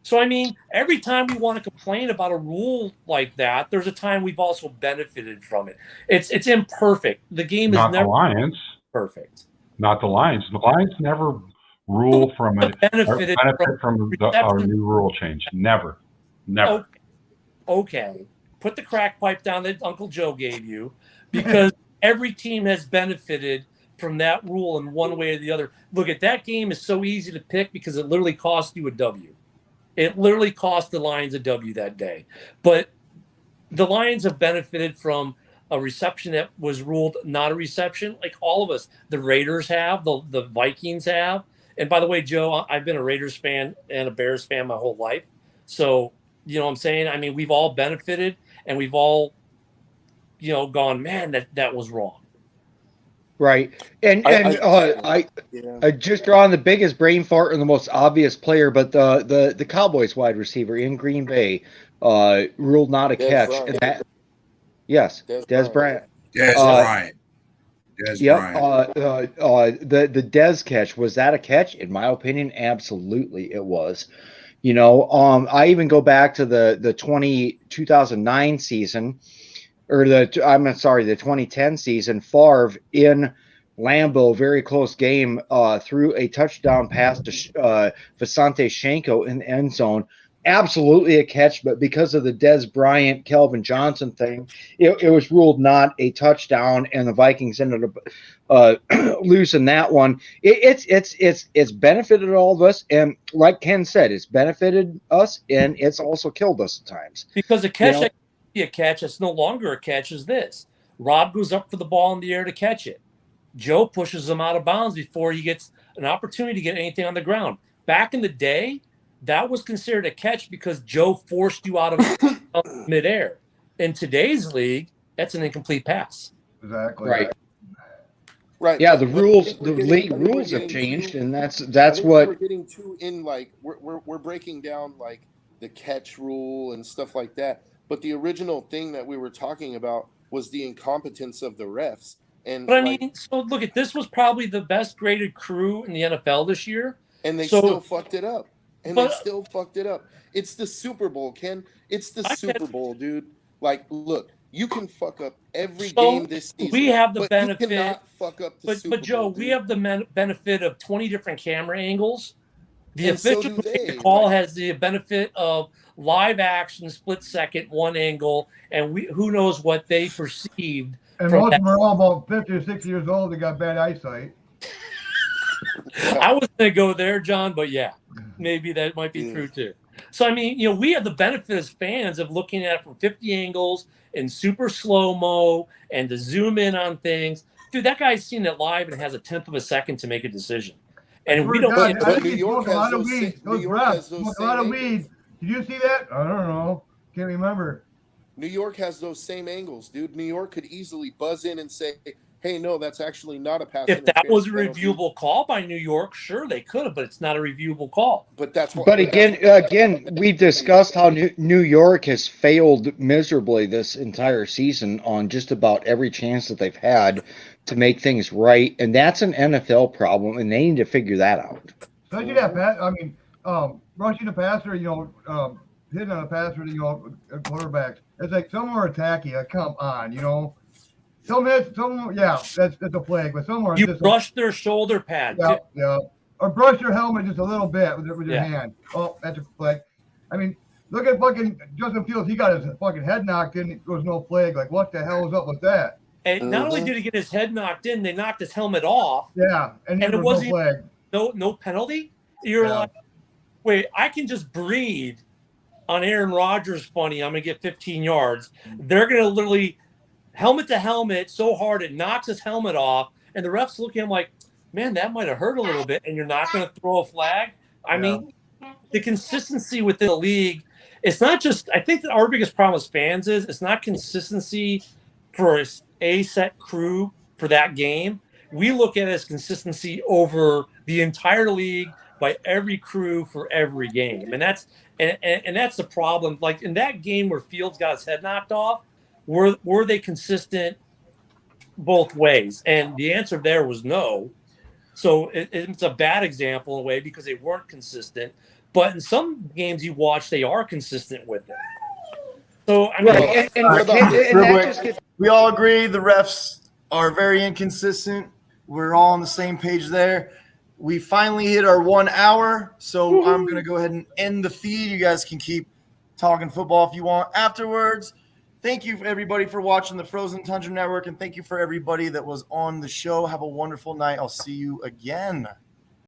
So, I mean, every time we want to complain about a rule like that, there's a time we've also benefited from it. It's imperfect. The game is Not never the Lions. perfect. Not the Lions. The Lions never rule from a benefit from our new rule change. Never. Okay. Put the crack pipe down that Uncle Joe gave you, because every team has benefited from that rule in one way or the other. Look, at that game is so easy to pick because it literally cost you a W. It literally cost the Lions a W that day. But the Lions have benefited from a reception that was ruled not a reception, like all of us. The Raiders have, the Vikings have. And by the way, Joe, I've been a Raiders fan and a Bears fan my whole life. So, you know what I'm saying? I mean, we've all benefited, and we've all, gone, man, that was wrong. Right. And I just drawing the biggest brain fart and the most obvious player, but the Cowboys wide receiver in Green Bay ruled not a catch. Bryant. And that, yes, Des Bryant. Des Bryant. The Des catch, was that a catch? In my opinion, absolutely it was. I even go back to the 2009 season, or the 2010 season. Favre in Lambeau, very close game, threw a touchdown pass to Visante Shenko in the end zone. Absolutely a catch, but because of the Des Bryant, Calvin Johnson thing, it was ruled not a touchdown, and the Vikings ended up losing that one. It's benefited all of us, and like Ken said, it's benefited us, and it's also killed us at times. Because a catch that could be a catch, that's no longer a catch, is this. Rob goes up for the ball in the air to catch it. Joe pushes him out of bounds before he gets an opportunity to get anything on the ground. Back in the day, that was considered a catch because Joe forced you out of midair. In today's league, that's an incomplete pass. Exactly. Right. Yeah, the league rules have changed, and that's what we're getting too in. Like we're breaking down like the catch rule and stuff like that. But the original thing that we were talking about was the incompetence of the refs. But I mean, so look, this was probably the best graded crew in the NFL this year, and they still fucked it up. It's the Super Bowl, Ken. It's the Super Bowl, dude. Like, look, you can fuck up every game this season. We have the benefit. You cannot fuck up the Super Bowl. But Joe, we have the benefit of 20 different camera angles The And so official do who makes the they. call Like, has the benefit of live action, split second, one angle, and who knows what they perceived And from most that. of them are all about 50 or 60 years old. They got bad eyesight. I was going to go there, John, but yeah, maybe that might be true too. So, I mean, we have the benefit as fans of looking at it from 50 angles and super slow-mo and to zoom in on things. Dude, that guy's seen it live and has a tenth of a second to make a decision. And we don't. God, I but think New he York smoked a has lot of those. weed. New Those York refs has those smoked a same lot of angles. weed. Did you see that? I don't know. Can't remember. New York has those same angles, dude. New York could easily buzz in and say, "Hey, no, that's actually not a pass If that interference was a penalty." reviewable call by New York, sure they could have, but it's not a reviewable call. But that's what. But again, we've discussed how New York has failed miserably this entire season on just about every chance that they've had to make things right, and that's an NFL problem, and they need to figure that out. Especially that pass. I mean, rushing the passer, hitting on a passer, quarterbacks. It's like some are attacky. Like, come on, Some hits, that's a flag, but some are You just brush their shoulder pad. yeah, Too. yeah. Or brush your helmet just a little bit with your Yeah. hand. Oh, that's a flag. I mean, look at fucking Justin Fields. He got his fucking head knocked in. There was no flag. Like, what the hell is up with that? And not only did he get his head knocked in, they knocked his helmet off. Yeah, and it there was wasn't no flag. no penalty. You're like, wait, I can just breathe on Aaron Rodgers. Funny, I'm gonna get 15 yards. They're gonna literally helmet to helmet so hard it knocks his helmet off, and the refs look at him like, man, that might have hurt a little bit, and you're not gonna throw a flag. I mean, the consistency within the league. It's not just. I think that our biggest problem as fans is it's not consistency for a set crew for that game. We look at it as consistency over the entire league by every crew for every game, and that's the problem. Like in that game where Fields got his head knocked off, were they consistent both ways? And the answer there was no. So it's a bad example in a way because they weren't consistent. But in some games you watch, they are consistent with it. So I mean, we all agree the refs are very inconsistent. We're all on the same page there. We finally hit our 1 hour, so I'm going to go ahead and end the feed. You guys can keep talking football if you want afterwards. Thank you, everybody, for watching the Frozen Tundra Network, and thank you for everybody that was on the show. Have a wonderful night. I'll see you again.